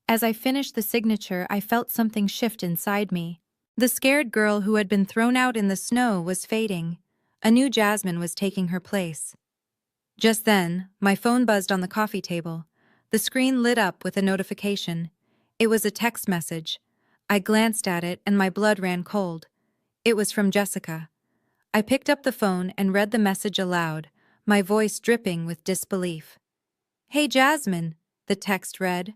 As I finished the signature, I felt something shift inside me. The scared girl who had been thrown out in the snow was fading. A new Jasmine was taking her place. Just then, my phone buzzed on the coffee table. The screen lit up with a notification. It was a text message. I glanced at it and my blood ran cold. It was from Jessica. I picked up the phone and read the message aloud, my voice dripping with disbelief. "Hey Jasmine," the text read.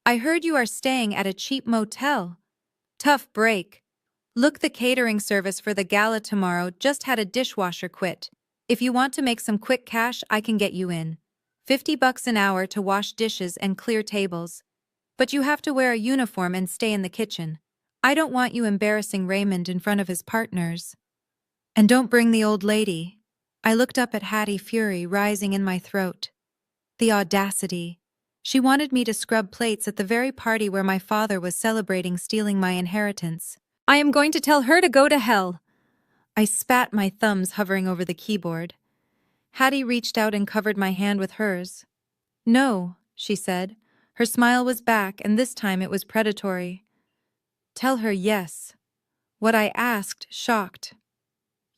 "I heard you are staying at a cheap motel. Tough break. Look, the catering service for the gala tomorrow just had a dishwasher quit. If you want to make some quick cash, I can get you in. $50 an hour to wash dishes and clear tables. But you have to wear a uniform and stay in the kitchen. I don't want you embarrassing Raymond in front of his partners. And don't bring the old lady." I looked up at Hattie, fury rising in my throat. The audacity. She wanted me to scrub plates at the very party where my father was celebrating stealing my inheritance. "I am going to tell her to go to hell." I spat, my thumbs hovering over the keyboard. Hattie reached out and covered my hand with hers. "No," she said. Her smile was back, and this time it was predatory. "Tell her yes." What I asked, shocked.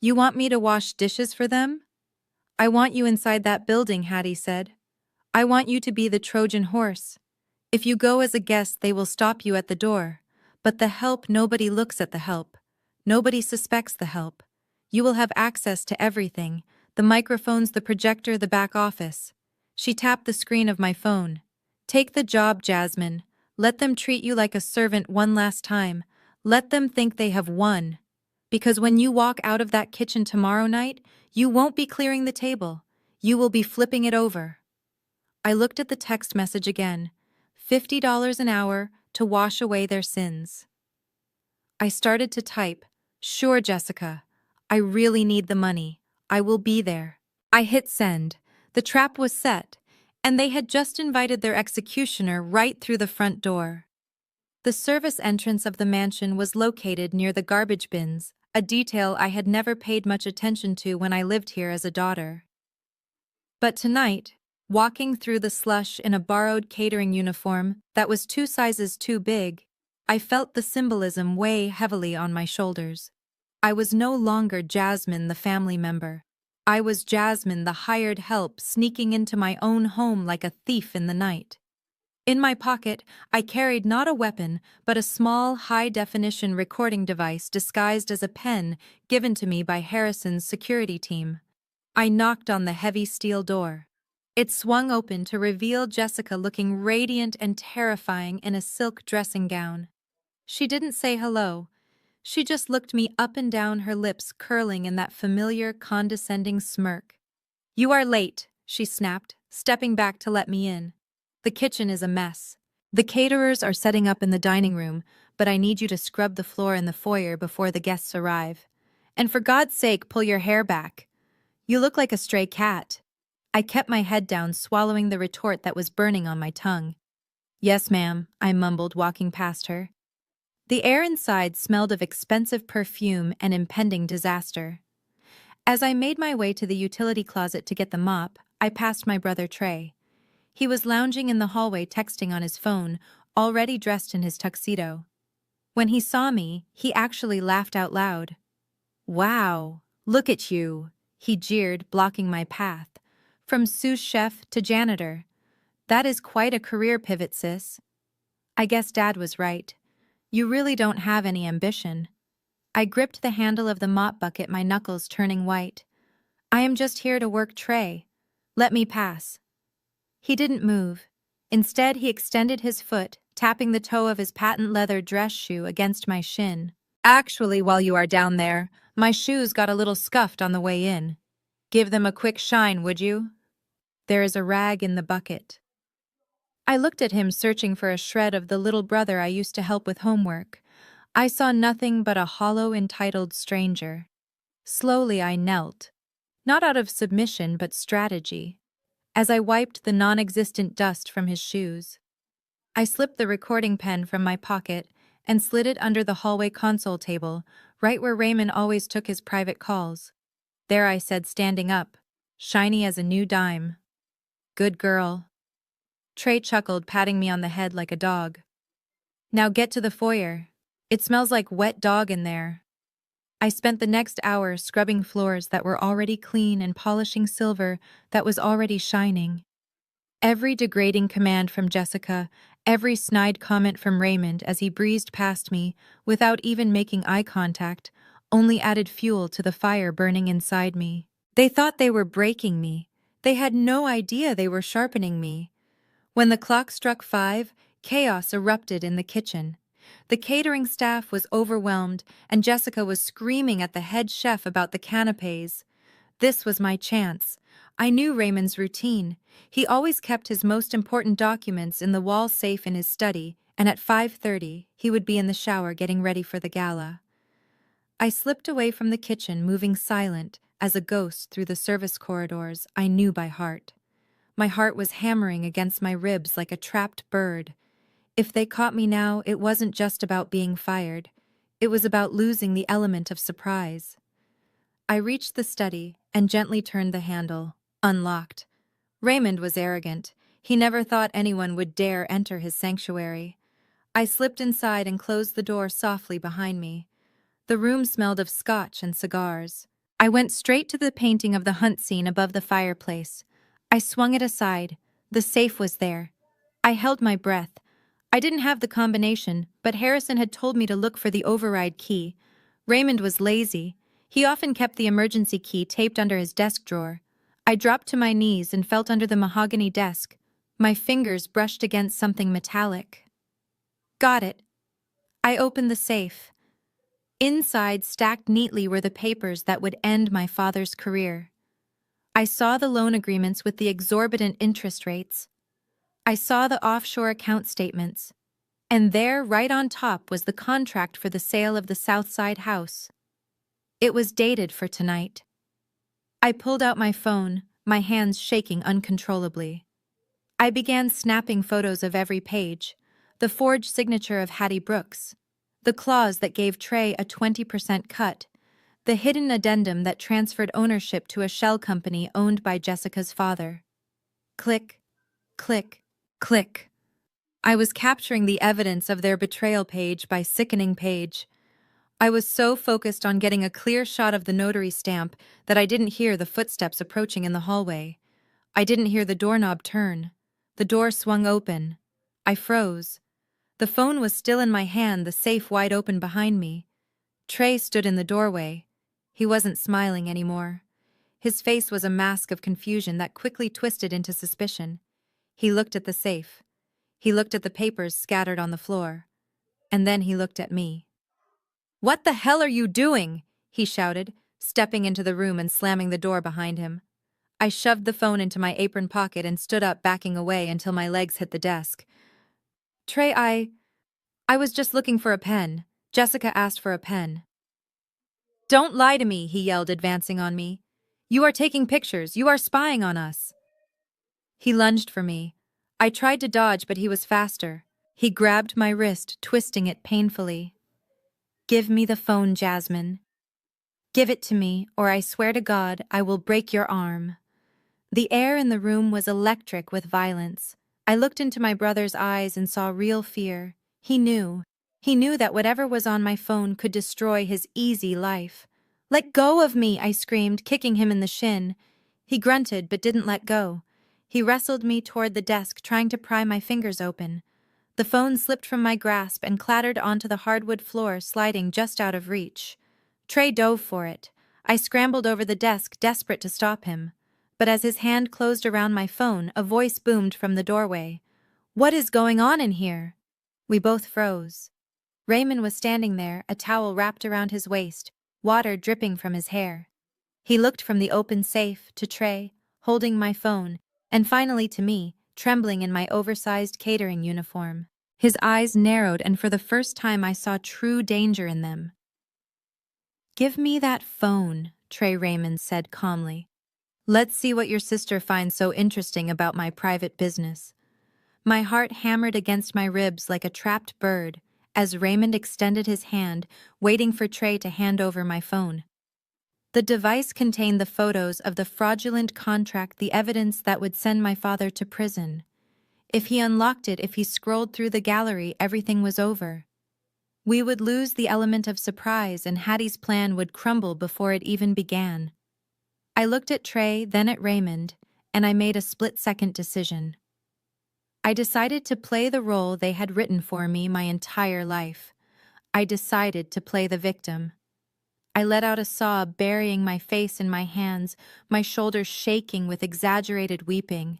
"You want me to wash dishes for them?" "I want you inside that building," Hattie said. "I want you to be the Trojan horse. If you go as a guest, they will stop you at the door. But the help, nobody looks at the help. Nobody suspects the help. You will have access to everything, the microphones, the projector, the back office." She tapped the screen of my phone. "Take the job, Jasmine. Let them treat you like a servant one last time. Let them think they have won. Because when you walk out of that kitchen tomorrow night, you won't be clearing the table. You will be flipping it over." I looked at the text message again. $50 an hour to wash away their sins. I started to type, "Sure, Jessica. I really need the money. I will be there." I hit send. The trap was set, and they had just invited their executioner right through the front door. The service entrance of the mansion was located near the garbage bins, a detail I had never paid much attention to when I lived here as a daughter. But tonight, walking through the slush in a borrowed catering uniform that was 2 sizes too big, I felt the symbolism weigh heavily on my shoulders. I was no longer Jasmine, the family member. I was Jasmine, the hired help, sneaking into my own home like a thief in the night. In my pocket, I carried not a weapon, but a small, high-definition recording device disguised as a pen given to me by Harrison's security team. I knocked on the heavy steel door. It swung open to reveal Jessica looking radiant and terrifying in a silk dressing gown. She didn't say hello. She just looked me up and down, her lips curling in that familiar, condescending smirk. "You are late," she snapped, stepping back to let me in. "The kitchen is a mess. The caterers are setting up in the dining room, but I need you to scrub the floor in the foyer before the guests arrive. And for God's sake, pull your hair back. You look like a stray cat." I kept my head down, swallowing the retort that was burning on my tongue. "Yes, ma'am," I mumbled, walking past her. The air inside smelled of expensive perfume and impending disaster. As I made my way to the utility closet to get the mop, I passed my brother Trey. He was lounging in the hallway texting on his phone, already dressed in his tuxedo. When he saw me, he actually laughed out loud. "Wow, look at you," he jeered, blocking my path. "From sous chef to janitor. That is quite a career pivot, sis." I guess Dad was right. You really don't have any ambition. I gripped the handle of the mop bucket, my knuckles turning white. "I am just here to work, Trey. Let me pass." He didn't move. Instead, he extended his foot, tapping the toe of his patent leather dress shoe against my shin. "Actually, while you are down there, my shoes got a little scuffed on the way in. Give them a quick shine, would you? There is a rag in the bucket." I looked at him, searching for a shred of the little brother I used to help with homework. I saw nothing but a hollow, entitled stranger. Slowly I knelt, not out of submission but strategy, as I wiped the non-existent dust from his shoes. I slipped the recording pen from my pocket and slid it under the hallway console table, right where Raymond always took his private calls. There I said, standing up, shiny as a new dime. "Good girl." Trey chuckled, patting me on the head like a dog. "Now get to the foyer. It smells like wet dog in there." I spent the next hour scrubbing floors that were already clean and polishing silver that was already shining. Every degrading command from Jessica, every snide comment from Raymond as he breezed past me without even making eye contact, only added fuel to the fire burning inside me. They thought they were breaking me. They had no idea they were sharpening me. When the clock struck 5, chaos erupted in the kitchen. The catering staff was overwhelmed, and Jessica was screaming at the head chef about the canapes. This was my chance. I knew Raymond's routine. He always kept his most important documents in the wall safe in his study, and at 5:30, he would be in the shower getting ready for the gala. I slipped away from the kitchen, moving silent as a ghost through the service corridors I knew by heart. My heart was hammering against my ribs like a trapped bird. If they caught me now, it wasn't just about being fired. It was about losing the element of surprise. I reached the study and gently turned the handle, unlocked. Raymond was arrogant. He never thought anyone would dare enter his sanctuary. I slipped inside and closed the door softly behind me. The room smelled of scotch and cigars. I went straight to the painting of the hunt scene above the fireplace. I swung it aside. The safe was there. I held my breath. I didn't have the combination, but Harrison had told me to look for the override key. Raymond was lazy. He often kept the emergency key taped under his desk drawer. I dropped to my knees and felt under the mahogany desk. My fingers brushed against something metallic. Got it. I opened the safe. Inside, stacked neatly, were the papers that would end my father's career. I saw the loan agreements with the exorbitant interest rates. I saw the offshore account statements, and there, right on top, was the contract for the sale of the Southside house. It was dated for tonight. I pulled out my phone, my hands shaking uncontrollably. I began snapping photos of every page, the forged signature of Hattie Brooks, the clause that gave Trey a 20% cut, the hidden addendum that transferred ownership to a shell company owned by Jessica's father. Click, click, click. I was capturing the evidence of their betrayal page by sickening page. I was so focused on getting a clear shot of the notary stamp that I didn't hear the footsteps approaching in the hallway. I didn't hear the doorknob turn. The door swung open. I froze. The phone was still in my hand, the safe wide open behind me. Trey stood in the doorway. He wasn't smiling anymore. His face was a mask of confusion that quickly twisted into suspicion. He looked at the safe. He looked at the papers scattered on the floor. And then he looked at me. "What the hell are you doing?" he shouted, stepping into the room and slamming the door behind him. I shoved the phone into my apron pocket and stood up, backing away until my legs hit the desk. "Trey, I was just looking for a pen. Jessica asked for a pen." "Don't lie to me," he yelled, advancing on me. "You are taking pictures. You are spying on us." He lunged for me. I tried to dodge, but he was faster. He grabbed my wrist, twisting it painfully. "Give me the phone, Jasmine. Give it to me, or I swear to God I will break your arm." The air in the room was electric with violence. I looked into my brother's eyes and saw real fear. He knew. He knew that whatever was on my phone could destroy his easy life. "Let go of me," I screamed, kicking him in the shin. He grunted but didn't let go. He wrestled me toward the desk, trying to pry my fingers open. The phone slipped from my grasp and clattered onto the hardwood floor, sliding just out of reach. Trey dove for it. I scrambled over the desk, desperate to stop him. But as his hand closed around my phone, a voice boomed from the doorway. "What is going on in here?" We both froze. Raymond was standing there, a towel wrapped around his waist, water dripping from his hair. He looked from the open safe to Trey, holding my phone, and finally to me, trembling in my oversized catering uniform. His eyes narrowed, and for the first time I saw true danger in them. "Give me that phone," Trey Raymond said calmly. "Let's see what your sister finds so interesting about my private business." My heart hammered against my ribs like a trapped bird as Raymond extended his hand, waiting for Trey to hand over my phone. The device contained the photos of the fraudulent contract, the evidence that would send my father to prison. If he unlocked it, if he scrolled through the gallery, everything was over. We would lose the element of surprise, and Hattie's plan would crumble before it even began. I looked at Trey, then at Raymond, and I made a split-second decision. I decided to play the role they had written for me my entire life. I decided to play the victim. I let out a sob, burying my face in my hands, my shoulders shaking with exaggerated weeping.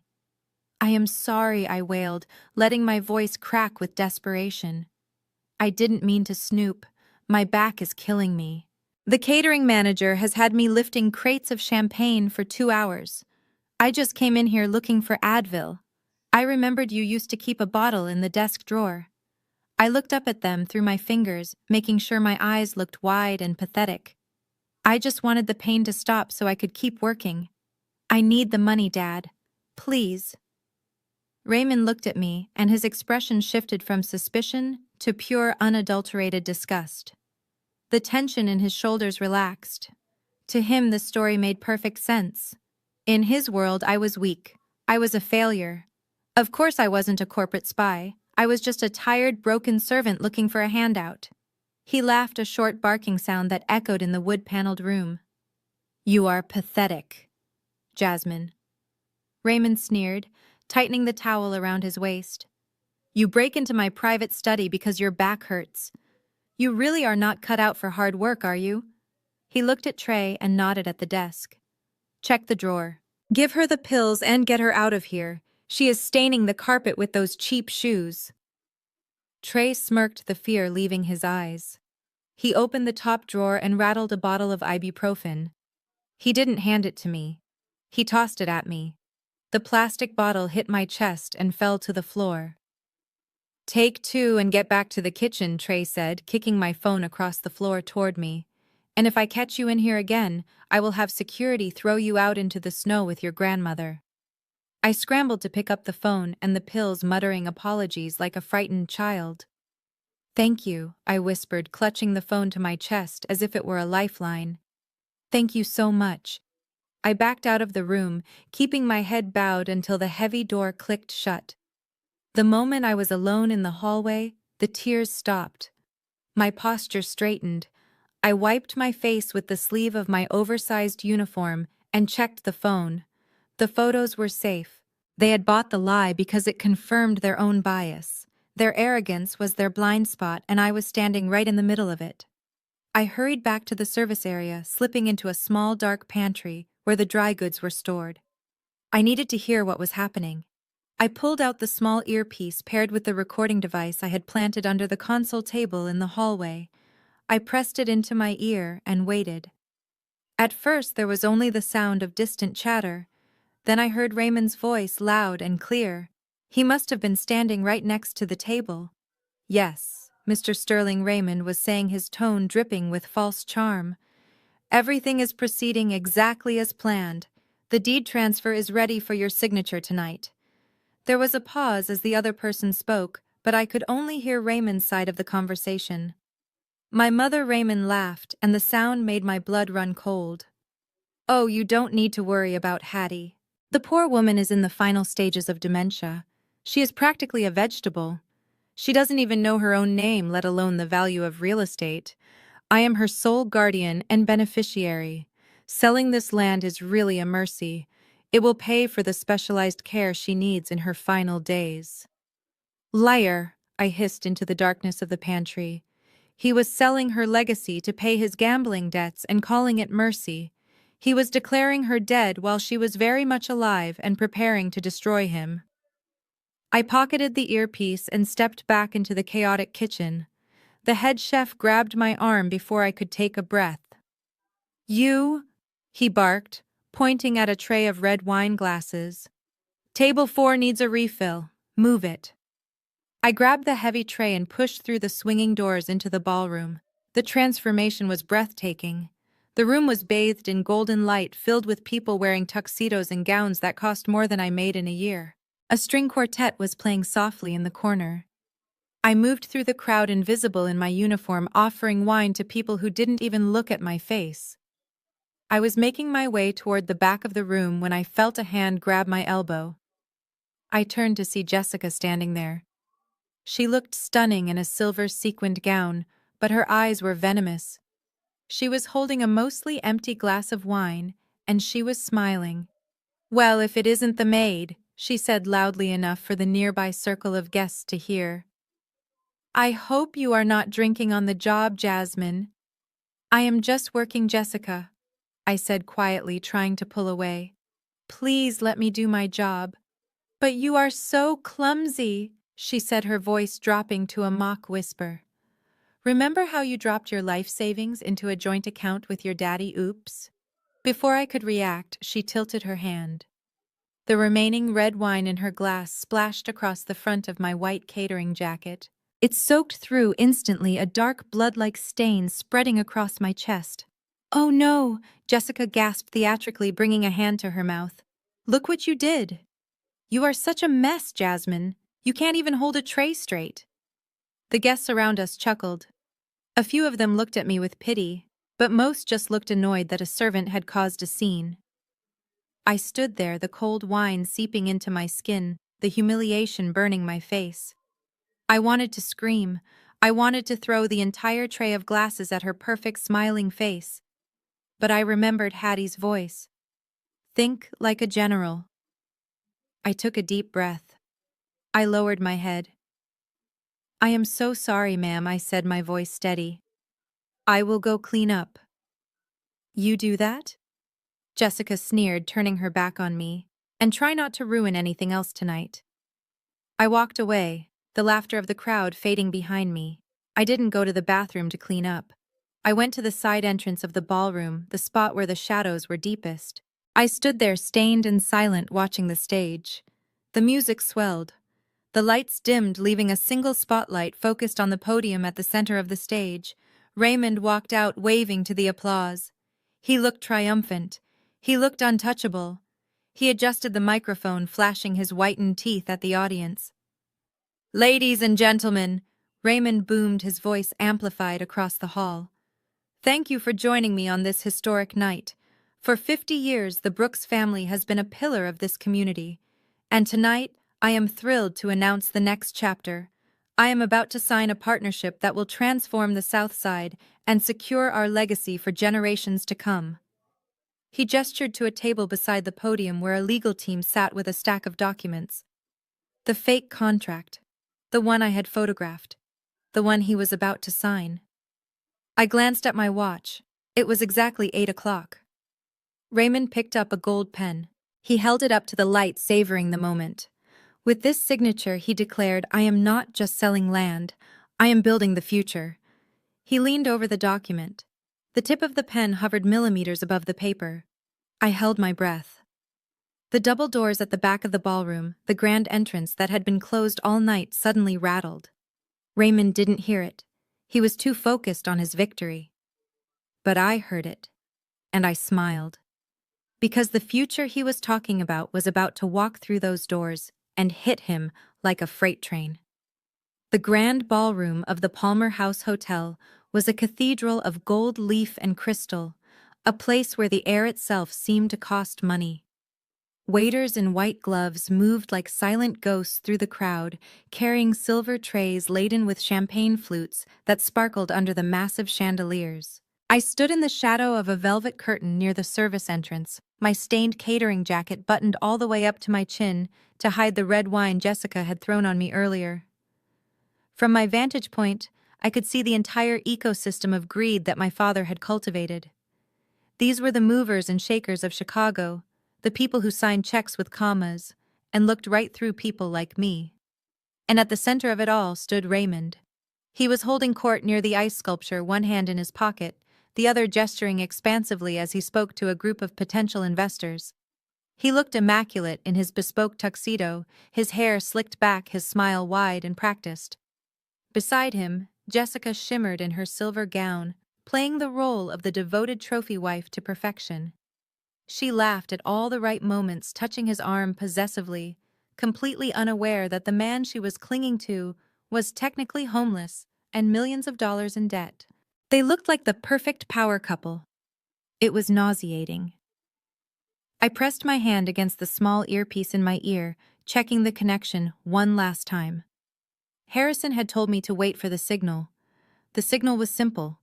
"I am sorry," I wailed, letting my voice crack with desperation. "I didn't mean to snoop. My back is killing me. The catering manager has had me lifting crates of champagne for 2 hours. I just came in here looking for Advil. I remembered you used to keep a bottle in the desk drawer." I looked up at them through my fingers, making sure my eyes looked wide and pathetic. "I just wanted the pain to stop so I could keep working. I need the money, Dad. Please." Raymond looked at me, and his expression shifted from suspicion to pure, unadulterated disgust. The tension in his shoulders relaxed. To him, the story made perfect sense. In his world, I was weak. I was a failure. Of course I wasn't a corporate spy. I was just a tired, broken servant looking for a handout. He laughed, a short barking sound that echoed in the wood-paneled room. "You are pathetic, Jasmine." Raymond sneered, tightening the towel around his waist. "You break into my private study because your back hurts. You really are not cut out for hard work, are you?" He looked at Trey and nodded at the desk. "Check the drawer. Give her the pills and get her out of here. She is staining the carpet with those cheap shoes." Trey smirked, the fear leaving his eyes. He opened the top drawer and rattled a bottle of ibuprofen. He didn't hand it to me. He tossed it at me. The plastic bottle hit my chest and fell to the floor. "Take two and get back to the kitchen," Trey said, kicking my phone across the floor toward me. "And if I catch you in here again, I will have security throw you out into the snow with your grandmother." I scrambled to pick up the phone and the pills, muttering apologies like a frightened child. "Thank you," I whispered, clutching the phone to my chest as if it were a lifeline. "Thank you so much." I backed out of the room, keeping my head bowed until the heavy door clicked shut. The moment I was alone in the hallway, the tears stopped. My posture straightened. I wiped my face with the sleeve of my oversized uniform and checked the phone. The photos were safe. They had bought the lie because it confirmed their own bias. Their arrogance was their blind spot, and I was standing right in the middle of it. I hurried back to the service area, slipping into a small dark pantry where the dry goods were stored. I needed to hear what was happening. I pulled out the small earpiece paired with the recording device I had planted under the console table in the hallway. I pressed it into my ear and waited. At first there was only the sound of distant chatter. Then I heard Raymond's voice loud and clear. He must have been standing right next to the table. "Yes," Mr. Sterling Raymond was saying, his tone dripping with false charm. "Everything is proceeding exactly as planned. The deed transfer is ready for your signature tonight." There was a pause as the other person spoke, but I could only hear Raymond's side of the conversation. "My mother," Raymond laughed, and the sound made my blood run cold. "Oh, you don't need to worry about Hattie. The poor woman is in the final stages of dementia. She is practically a vegetable. She doesn't even know her own name, let alone the value of real estate. I am her sole guardian and beneficiary. Selling this land is really a mercy. It will pay for the specialized care she needs in her final days." "Liar," I hissed into the darkness of the pantry. He was selling her legacy to pay his gambling debts and calling it mercy. He was declaring her dead while she was very much alive and preparing to destroy him. I pocketed the earpiece and stepped back into the chaotic kitchen. The head chef grabbed my arm before I could take a breath. "You," he barked, pointing at a tray of red wine glasses. "Table 4 needs a refill. Move it." I grabbed the heavy tray and pushed through the swinging doors into the ballroom. The transformation was breathtaking. The room was bathed in golden light, filled with people wearing tuxedos and gowns that cost more than I made in a year. A string quartet was playing softly in the corner. I moved through the crowd, invisible in my uniform, offering wine to people who didn't even look at my face. I was making my way toward the back of the room when I felt a hand grab my elbow. I turned to see Jessica standing there. She looked stunning in a silver sequined gown, but her eyes were venomous. She was holding a mostly empty glass of wine, and she was smiling. "Well, if it isn't the maid," she said loudly enough for the nearby circle of guests to hear. "I hope you are not drinking on the job, Jasmine." "I am just working, Jessica," I said quietly, trying to pull away. "Please let me do my job." "But you are so clumsy," she said, her voice dropping to a mock whisper. "Remember how you dropped your life savings into a joint account with your daddy? Oops." Before I could react, she tilted her hand. The remaining red wine in her glass splashed across the front of my white catering jacket. It soaked through instantly, a dark blood-like stain spreading across my chest. "Oh no," Jessica gasped theatrically, bringing a hand to her mouth. "Look what you did." "You are such a mess, Jasmine. You can't even hold a tray straight." The guests around us chuckled. A few of them looked at me with pity, but most just looked annoyed that a servant had caused a scene. I stood there, the cold wine seeping into my skin, the humiliation burning my face. I wanted to scream. I wanted to throw the entire tray of glasses at her perfect smiling face. But I remembered Hattie's voice. "Think like a general." I took a deep breath. I lowered my head. "I am so sorry, ma'am," I said, my voice steady. "I will go clean up." "You do that?" Jessica sneered, turning her back on me. "And try not to ruin anything else tonight." I walked away, the laughter of the crowd fading behind me. I didn't go to the bathroom to clean up. I went to the side entrance of the ballroom, the spot where the shadows were deepest. I stood there stained and silent watching the stage. The music swelled. The lights dimmed, leaving a single spotlight focused on the podium at the center of the stage. Raymond walked out, waving to the applause. He looked triumphant. He looked untouchable. He adjusted the microphone, flashing his whitened teeth at the audience. "Ladies and gentlemen," Raymond boomed, his voice amplified across the hall. "Thank you for joining me on this historic night. For 50 years, the Brooks family has been a pillar of this community. And tonight, I am thrilled to announce the next chapter. I am about to sign a partnership that will transform the South Side and secure our legacy for generations to come." He gestured to a table beside the podium where a legal team sat with a stack of documents. The fake contract. The one I had photographed. The one he was about to sign. I glanced at my watch. It was exactly 8 o'clock. Raymond picked up a gold pen. He held it up to the light, savoring the moment. With this signature, he declared, "I am not just selling land. I am building the future." He leaned over the document. The tip of the pen hovered millimeters above the paper. I held my breath. The double doors at the back of the ballroom, the grand entrance that had been closed all night, suddenly rattled. Raymond didn't hear it. He was too focused on his victory. But I heard it, and I smiled. Because the future he was talking about was about to walk through those doors and hit him like a freight train. The grand ballroom of the Palmer House Hotel was a cathedral of gold leaf and crystal, a place where the air itself seemed to cost money. Waiters in white gloves moved like silent ghosts through the crowd, carrying silver trays laden with champagne flutes that sparkled under the massive chandeliers. I stood in the shadow of a velvet curtain near the service entrance, my stained catering jacket buttoned all the way up to my chin to hide the red wine Jessica had thrown on me earlier. From my vantage point, I could see the entire ecosystem of greed that my father had cultivated. These were the movers and shakers of Chicago, the people who signed checks with commas and looked right through people like me. And at the center of it all stood Raymond. He was holding court near the ice sculpture, one hand in his pocket, the other gesturing expansively as he spoke to a group of potential investors. He looked immaculate in his bespoke tuxedo, his hair slicked back, his smile wide and practiced. Beside him, Jessica shimmered in her silver gown, playing the role of the devoted trophy wife to perfection. She laughed at all the right moments, touching his arm possessively, completely unaware that the man she was clinging to was technically homeless and millions of dollars in debt. They looked like the perfect power couple. It was nauseating. I pressed my hand against the small earpiece in my ear, checking the connection one last time. Harrison had told me to wait for the signal. The signal was simple.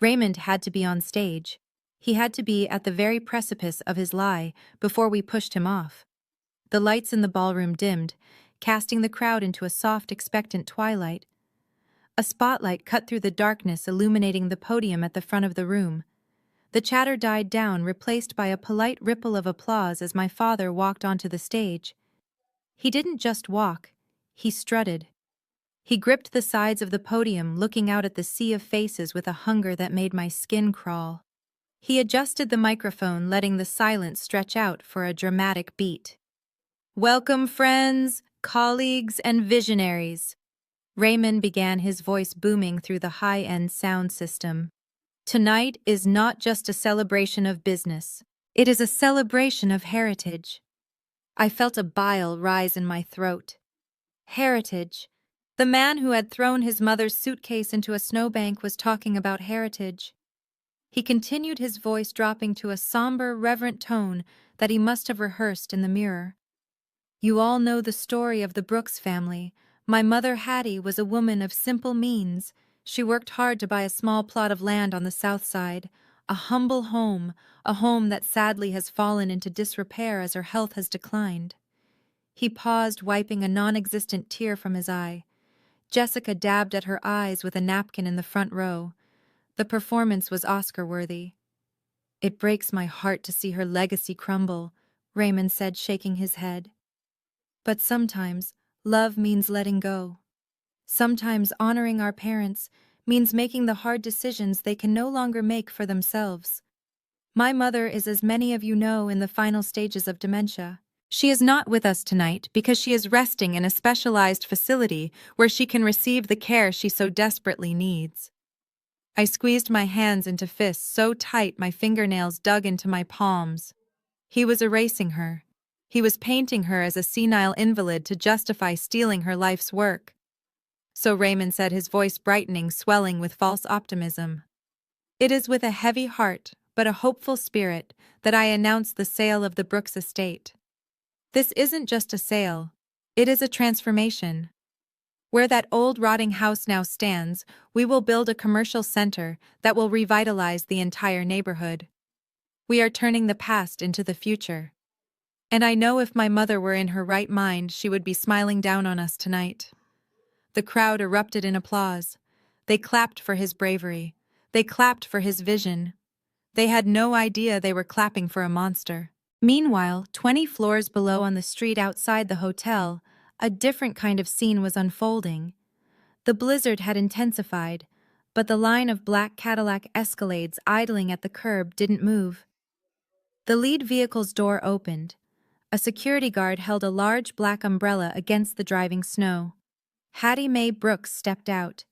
Raymond had to be on stage. He had to be at the very precipice of his lie before we pushed him off. The lights in the ballroom dimmed, casting the crowd into a soft, expectant twilight. A spotlight cut through the darkness, illuminating the podium at the front of the room. The chatter died down, replaced by a polite ripple of applause as my father walked onto the stage. He didn't just walk, he strutted. He gripped the sides of the podium, looking out at the sea of faces with a hunger that made my skin crawl. He adjusted the microphone, letting the silence stretch out for a dramatic beat. "Welcome, friends, colleagues, and visionaries." Raymond began, his voice booming through the high-end sound system. "Tonight is not just a celebration of business. It is a celebration of heritage." I felt a bile rise in my throat. Heritage. The man who had thrown his mother's suitcase into a snowbank was talking about heritage. He continued, his voice dropping to a somber, reverent tone that he must have rehearsed in the mirror. "You all know the story of the Brooks family. My mother, Hattie, was a woman of simple means. She worked hard to buy a small plot of land on the south side, a humble home, a home that sadly has fallen into disrepair as her health has declined." He paused, wiping a non-existent tear from his eye. Jessica dabbed at her eyes with a napkin in the front row. The performance was Oscar-worthy. "It breaks my heart to see her legacy crumble," Raymond said, shaking his head. "But sometimes, love means letting go. Sometimes honoring our parents means making the hard decisions they can no longer make for themselves." My mother is, as many of you know, in the final stages of dementia. She is not with us tonight because she is resting in a specialized facility where she can receive the care she so desperately needs. I squeezed my hands into fists so tight my fingernails dug into my palms. He was erasing her. He was painting her as a senile invalid to justify stealing her life's work. So Raymond said, his voice brightening, swelling with false optimism. It is with a heavy heart, but a hopeful spirit, that I announce the sale of the Brooks estate. This isn't just a sale. It is a transformation. Where that old rotting house now stands, we will build a commercial center that will revitalize the entire neighborhood. We are turning the past into the future. And I know if my mother were in her right mind, she would be smiling down on us tonight. The crowd erupted in applause. They clapped for his bravery. They clapped for his vision. They had no idea they were clapping for a monster. Meanwhile, 20 floors below on the street outside the hotel, a different kind of scene was unfolding. The blizzard had intensified, but the line of black Cadillac Escalades idling at the curb didn't move. The lead vehicle's door opened. A security guard held a large black umbrella against the driving snow. Hattie Mae Brooks stepped out.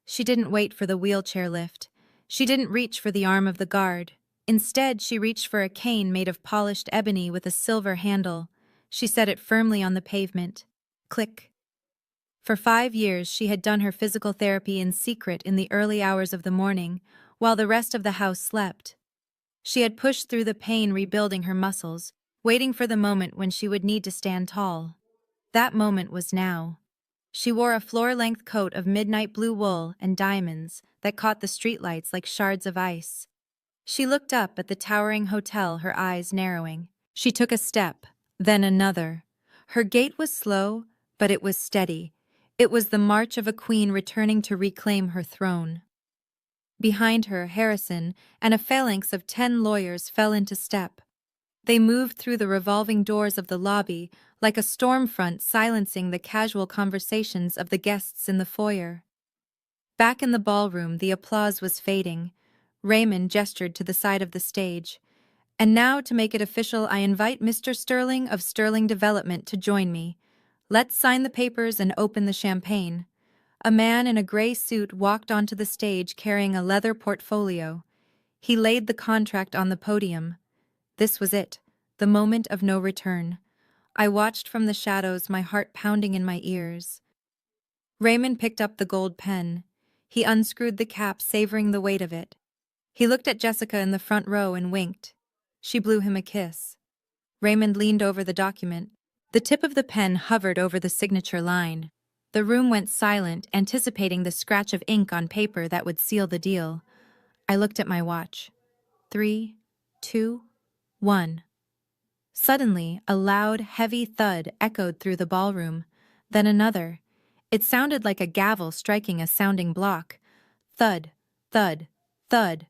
She didn't wait for the wheelchair lift. She didn't reach for the arm of the guard. Instead, she reached for a cane made of polished ebony with a silver handle. She set it firmly on the pavement. Click. For 5 years, she had done her physical therapy in secret in the early hours of the morning, while the rest of the house slept. She had pushed through the pain, rebuilding her muscles, waiting for the moment when she would need to stand tall. That moment was now. She wore a floor-length coat of midnight blue wool and diamonds that caught the streetlights like shards of ice. She looked up at the towering hotel, her eyes narrowing. She took a step, then another. Her gait was slow, but it was steady. It was the march of a queen returning to reclaim her throne. Behind her, Harrison and a phalanx of 10 lawyers fell into step. They moved through the revolving doors of the lobby like a storm front, silencing the casual conversations of the guests in the foyer. Back in the ballroom, the applause was fading. Raymond gestured to the side of the stage. And now, to make it official, I invite Mr. Sterling of Sterling Development to join me. Let's sign the papers and open the champagne. A man in a gray suit walked onto the stage carrying a leather portfolio. He laid the contract on the podium. This was it, the moment of no return. I watched from the shadows, my heart pounding in my ears. Raymond picked up the gold pen. He unscrewed the cap, savoring the weight of it. He looked at Jessica in the front row and winked. She blew him a kiss. Raymond leaned over the document. The tip of the pen hovered over the signature line. The room went silent, anticipating the scratch of ink on paper that would seal the deal. I looked at my watch. 3, 2, 1. Suddenly, a loud, heavy thud echoed through the ballroom. Then another. It sounded like a gavel striking a sounding block. Thud, thud, thud.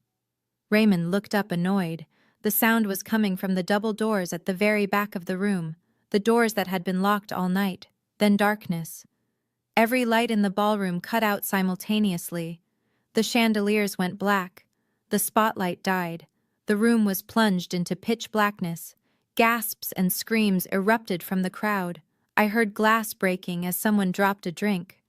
Raymond looked up, annoyed. The sound was coming from the double doors at the very back of the room, the doors that had been locked all night. Then darkness. Every light in the ballroom cut out simultaneously. The chandeliers went black. The spotlight died. The room was plunged into pitch blackness. Gasps and screams erupted from the crowd. I heard glass breaking as someone dropped a drink.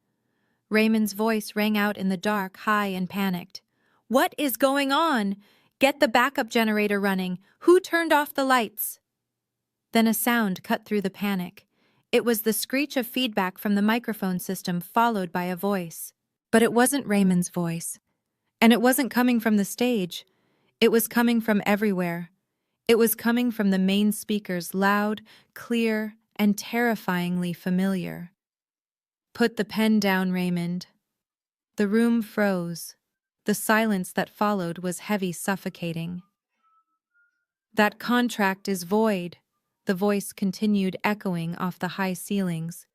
Raymond's voice rang out in the dark, high and panicked. "What is going on? Get the backup generator running. Who turned off the lights?" Then a sound cut through the panic. It was the screech of feedback from the microphone system, followed by a voice. But it wasn't Raymond's voice. And it wasn't coming from the stage. It was coming from everywhere. It was coming from the main speakers, loud, clear, and terrifyingly familiar. "Put the pen down, Raymond." The room froze. The silence that followed was heavy, suffocating. "That contract is void," the voice continued, echoing off the high ceilings,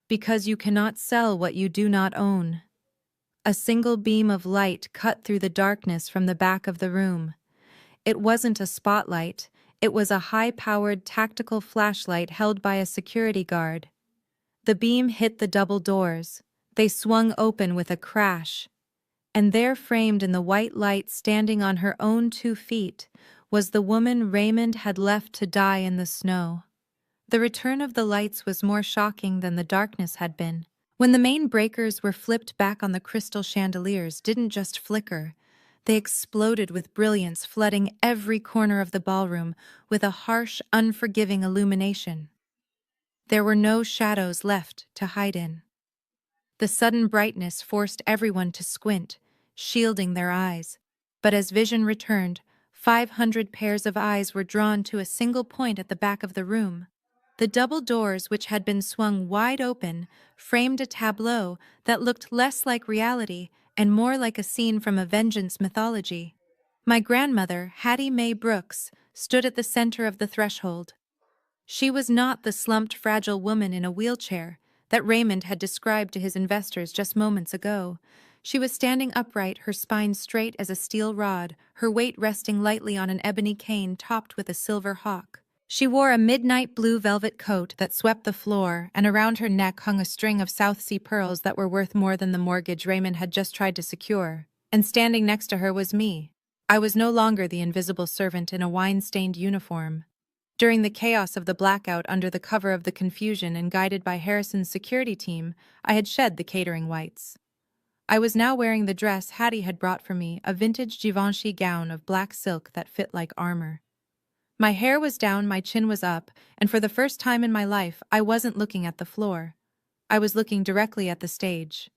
"because you cannot sell what you do not own." A single beam of light cut through the darkness from the back of the room. It wasn't a spotlight. It was a high-powered tactical flashlight held by a security guard. The beam hit the double doors. They swung open with a crash. And there, framed in the white light, standing on her own 2 feet, was the woman Raymond had left to die in the snow. The return of the lights was more shocking than the darkness had been. When the main breakers were flipped back on, the crystal chandeliers didn't just flicker. They exploded with brilliance, flooding every corner of the ballroom with a harsh, unforgiving illumination. There were no shadows left to hide in. The sudden brightness forced everyone to squint, shielding their eyes. But as vision returned, 500 pairs of eyes were drawn to a single point at the back of the room. The double doors, which had been swung wide open, framed a tableau that looked less like reality and more like a scene from a vengeance mythology. My grandmother, Hattie Mae Brooks, stood at the center of the threshold. She was not the slumped, fragile woman in a wheelchair that Raymond had described to his investors just moments ago. She was standing upright, her spine straight as a steel rod, her weight resting lightly on an ebony cane topped with a silver hawk. She wore a midnight blue velvet coat that swept the floor, and around her neck hung a string of South Sea pearls that were worth more than the mortgage Raymond had just tried to secure. And standing next to her was me. I was no longer the invisible servant in a wine-stained uniform. During the chaos of the blackout, under the cover of the confusion and guided by Harrison's security team, I had shed the catering whites. I was now wearing the dress Hattie had brought for me, a vintage Givenchy gown of black silk that fit like armor. My hair was down, my chin was up, and for the first time in my life, I wasn't looking at the floor. I was looking directly at the stage.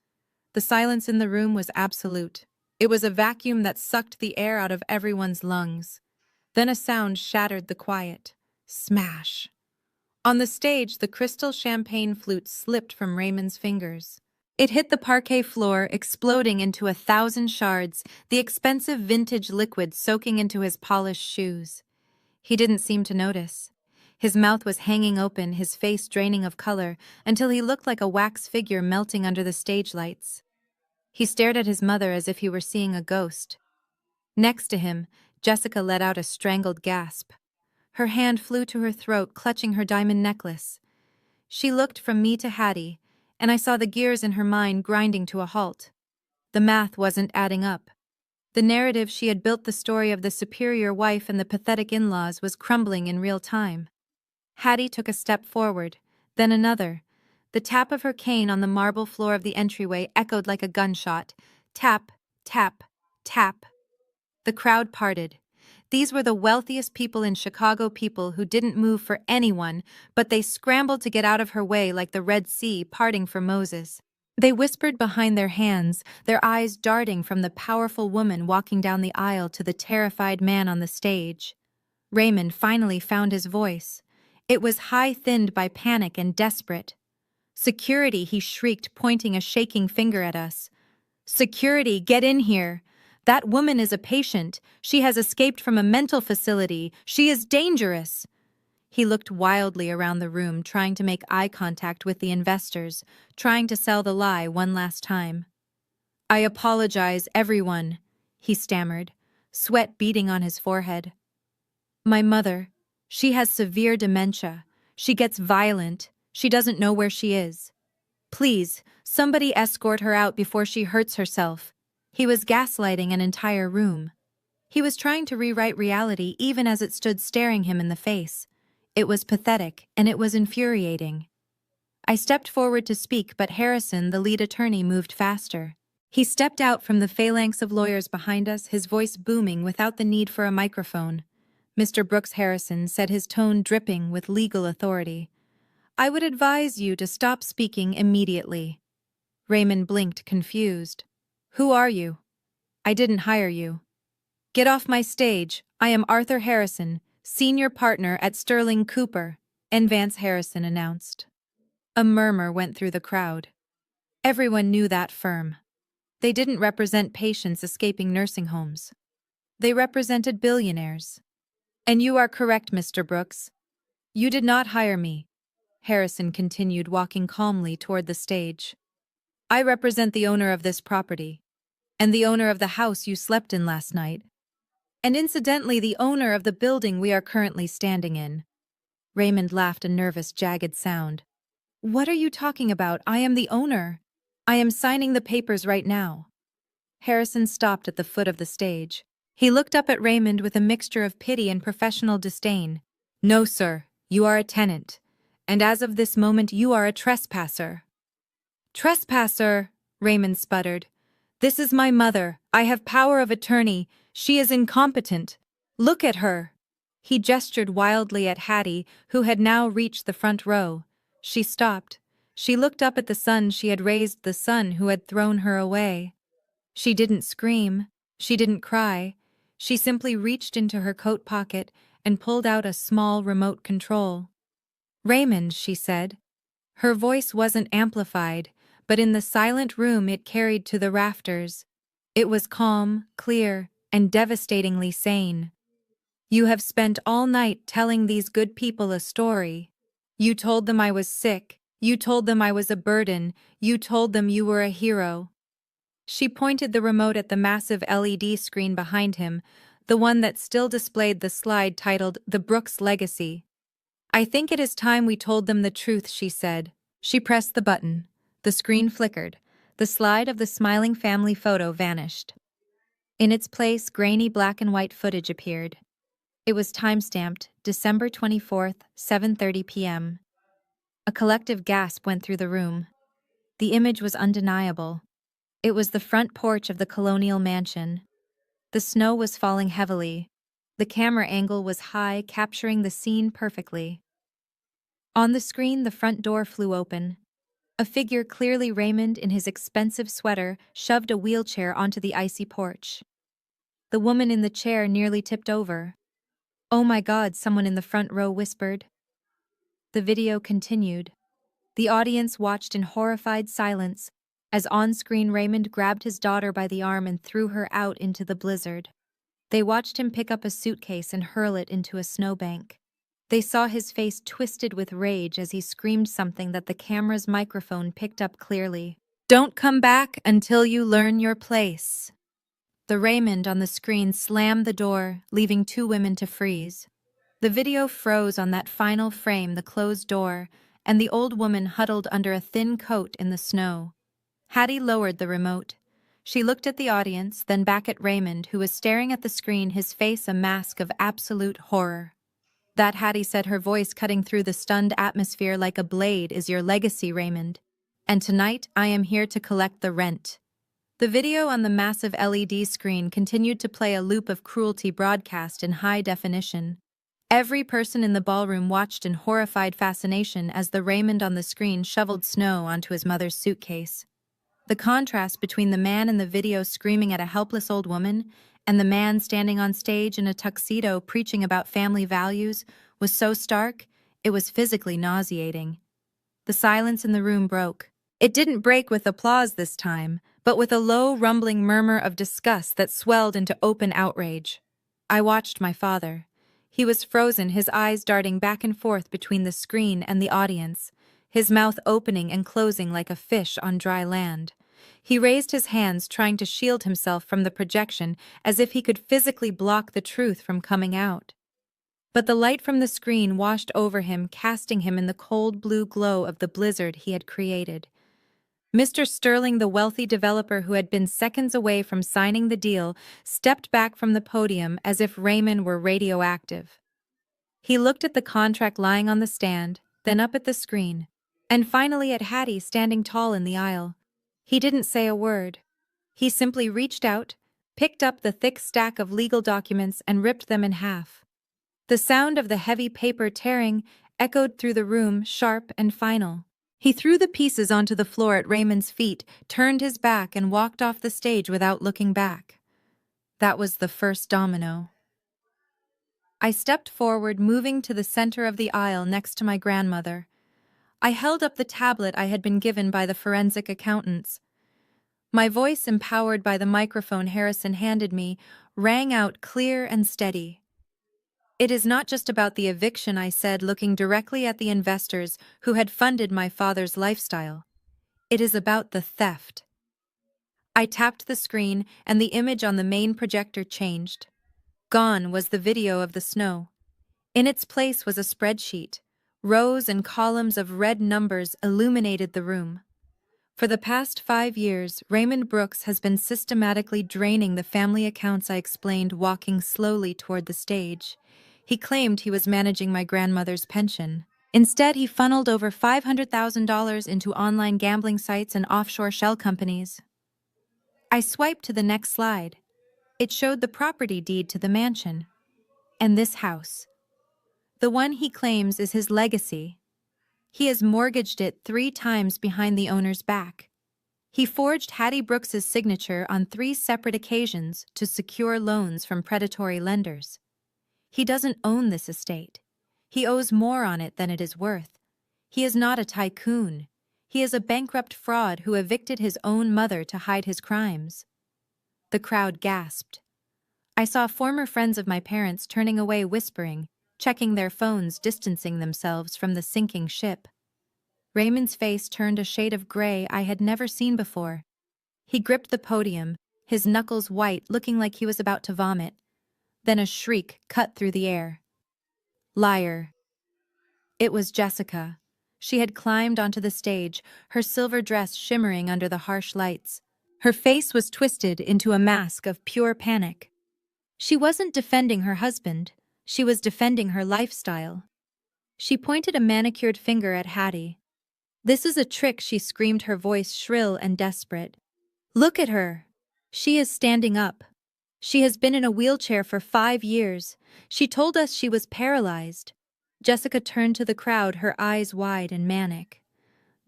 The silence in the room was absolute. It was a vacuum that sucked the air out of everyone's lungs. Then a sound shattered the quiet. Smash. On the stage, the crystal champagne flute slipped from Raymond's fingers. It hit the parquet floor, exploding into 1,000 shards, the expensive vintage liquid soaking into his polished shoes. He didn't seem to notice. His mouth was hanging open, his face draining of color, until he looked like a wax figure melting under the stage lights. He stared at his mother as if he were seeing a ghost. Next to him, Jessica let out a strangled gasp. Her hand flew to her throat, clutching her diamond necklace. She looked from me to Hattie, and I saw the gears in her mind grinding to a halt. The math wasn't adding up. The narrative she had built, the story of the superior wife and the pathetic in-laws, was crumbling in real time. Hattie took a step forward, then another. The tap of her cane on the marble floor of the entryway echoed like a gunshot. Tap, tap, tap. The crowd parted. These were the wealthiest people in Chicago, people who didn't move for anyone, but they scrambled to get out of her way like the Red Sea parting for Moses. They whispered behind their hands, their eyes darting from the powerful woman walking down the aisle to the terrified man on the stage. Raymond finally found his voice. It was high-thinned by panic and desperate. "Security," he shrieked, pointing a shaking finger at us. "Security, get in here! That woman is a patient. She has escaped from a mental facility. She is dangerous." He looked wildly around the room, trying to make eye contact with the investors, trying to sell the lie one last time. "I apologize, everyone," he stammered, sweat beading on his forehead. "My mother, she has severe dementia. She gets violent. She doesn't know where she is. Please, somebody escort her out before she hurts herself." He was gaslighting an entire room. He was trying to rewrite reality even as it stood staring him in the face. It was pathetic, and it was infuriating. I stepped forward to speak, but Harrison, the lead attorney, moved faster. He stepped out from the phalanx of lawyers behind us, his voice booming without the need for a microphone. "Mr. Brooks Harrison," said, his tone dripping with legal authority, "I would advise you to stop speaking immediately." Raymond blinked, confused. "Who are you? I didn't hire you." "Get off my stage. I am Arthur Harrison, senior partner at Sterling Cooper," Vance Harrison announced. A murmur went through the crowd. Everyone knew that firm. They didn't represent patients escaping nursing homes. They represented billionaires. "And you are correct, Mr. Brooks. You did not hire me," Harrison continued, walking calmly toward the stage. "I represent the owner of this property, and the owner of the house you slept in last night, and incidentally the owner of the building we are currently standing in." Raymond laughed, a nervous, jagged sound. "What are you talking about? I am the owner. I am signing the papers right now." Harrison stopped at the foot of the stage. He looked up at Raymond with a mixture of pity and professional disdain. "No, sir, you are a tenant, and as of this moment you are a trespasser." "Trespasser," Raymond sputtered. "This is my mother. I have power of attorney. She is incompetent. Look at her." He gestured wildly at Hattie, who had now reached the front row. She stopped. She looked up at the son she had raised, the son who had thrown her away. She didn't scream. She didn't cry. She simply reached into her coat pocket and pulled out a small remote control. "Raymond," she said. Her voice wasn't amplified, but in the silent room it carried to the rafters. It was calm, clear, and devastatingly sane. "You have spent all night telling these good people a story. You told them I was sick. You told them I was a burden. You told them you were a hero." She pointed the remote at the massive LED screen behind him, the one that still displayed the slide titled "The Brooks Legacy." "I think it is time we told them the truth," she said. She pressed the button. The screen flickered. The slide of the smiling family photo vanished. In its place, grainy black and white footage appeared. It was time-stamped, December 24th, 7:30 p.m. A collective gasp went through the room. The image was undeniable. It was the front porch of the colonial mansion. The snow was falling heavily. The camera angle was high, capturing the scene perfectly. On the screen, the front door flew open. A figure, clearly Raymond in his expensive sweater, shoved a wheelchair onto the icy porch. The woman in the chair nearly tipped over. "Oh my God," someone in the front row whispered. The video continued. The audience watched in horrified silence as on-screen Raymond grabbed his daughter by the arm and threw her out into the blizzard. They watched him pick up a suitcase and hurl it into a snowbank. They saw his face twisted with rage as he screamed something that the camera's microphone picked up clearly. "Don't come back until you learn your place." The Raymond on the screen slammed the door, leaving two women to freeze. The video froze on that final frame, the closed door, and the old woman huddled under a thin coat in the snow. Hattie lowered the remote. She looked at the audience, then back at Raymond, who was staring at the screen, his face a mask of absolute horror. "That," Hattie said, her voice cutting through the stunned atmosphere like a blade, "is your legacy, Raymond. And tonight, I am here to collect the rent." The video on the massive LED screen continued to play a loop of cruelty broadcast in high definition. Every person in the ballroom watched in horrified fascination as the Raymond on the screen shoveled snow onto his mother's suitcase. The contrast between the man in the video screaming at a helpless old woman and the man standing on stage in a tuxedo preaching about family values was so stark, it was physically nauseating. The silence in the room broke. It didn't break with applause this time, but with a low, rumbling murmur of disgust that swelled into open outrage. I watched my father. He was frozen, his eyes darting back and forth between the screen and the audience, his mouth opening and closing like a fish on dry land. He raised his hands, trying to shield himself from the projection, as if he could physically block the truth from coming out. But the light from the screen washed over him, casting him in the cold blue glow of the blizzard he had created. Mr. Sterling, the wealthy developer who had been seconds away from signing the deal, stepped back from the podium as if Raymond were radioactive. He looked at the contract lying on the stand, then up at the screen, and finally at Hattie standing tall in the aisle. He didn't say a word. He simply reached out, picked up the thick stack of legal documents, and ripped them in half. The sound of the heavy paper tearing echoed through the room, sharp and final. He threw the pieces onto the floor at Raymond's feet, turned his back, and walked off the stage without looking back. That was the first domino. I stepped forward, moving to the center of the aisle next to my grandmother. I held up the tablet I had been given by the forensic accountants. My voice, empowered by the microphone Harrison handed me, rang out clear and steady. "It is not just about the eviction," I said, looking directly at the investors who had funded my father's lifestyle. "It is about the theft." I tapped the screen, and the image on the main projector changed. Gone was the video of the snow. In its place was a spreadsheet. Rows and columns of red numbers illuminated the room. For the past 5 years, Raymond Brooks has been systematically draining the family accounts I explained, walking slowly toward the stage. He claimed he was managing my grandmother's pension. Instead, he funneled over $500,000 into online gambling sites and offshore shell companies. I swiped to the next slide. It showed the property deed to the mansion. And this house. The one he claims is his legacy. He has mortgaged it 3 times behind the owner's back. He forged Hattie Brooks's signature on 3 separate occasions to secure loans from predatory lenders. He doesn't own this estate. He owes more on it than it is worth. He is not a tycoon. He is a bankrupt fraud who evicted his own mother to hide his crimes. The crowd gasped. I saw former friends of my parents turning away, whispering, checking their phones, distancing themselves from the sinking ship. Raymond's face turned a shade of gray I had never seen before. He gripped the podium, his knuckles white, looking like he was about to vomit. Then a shriek cut through the air. Liar. It was Jessica. She had climbed onto the stage, her silver dress shimmering under the harsh lights. Her face was twisted into a mask of pure panic. She wasn't defending her husband. She was defending her lifestyle. She pointed a manicured finger at Hattie. "This is a trick," she screamed, her voice shrill and desperate. "Look at her. She is standing up. She has been in a wheelchair for 5 years. She told us she was paralyzed." Jessica turned to the crowd, her eyes wide and manic.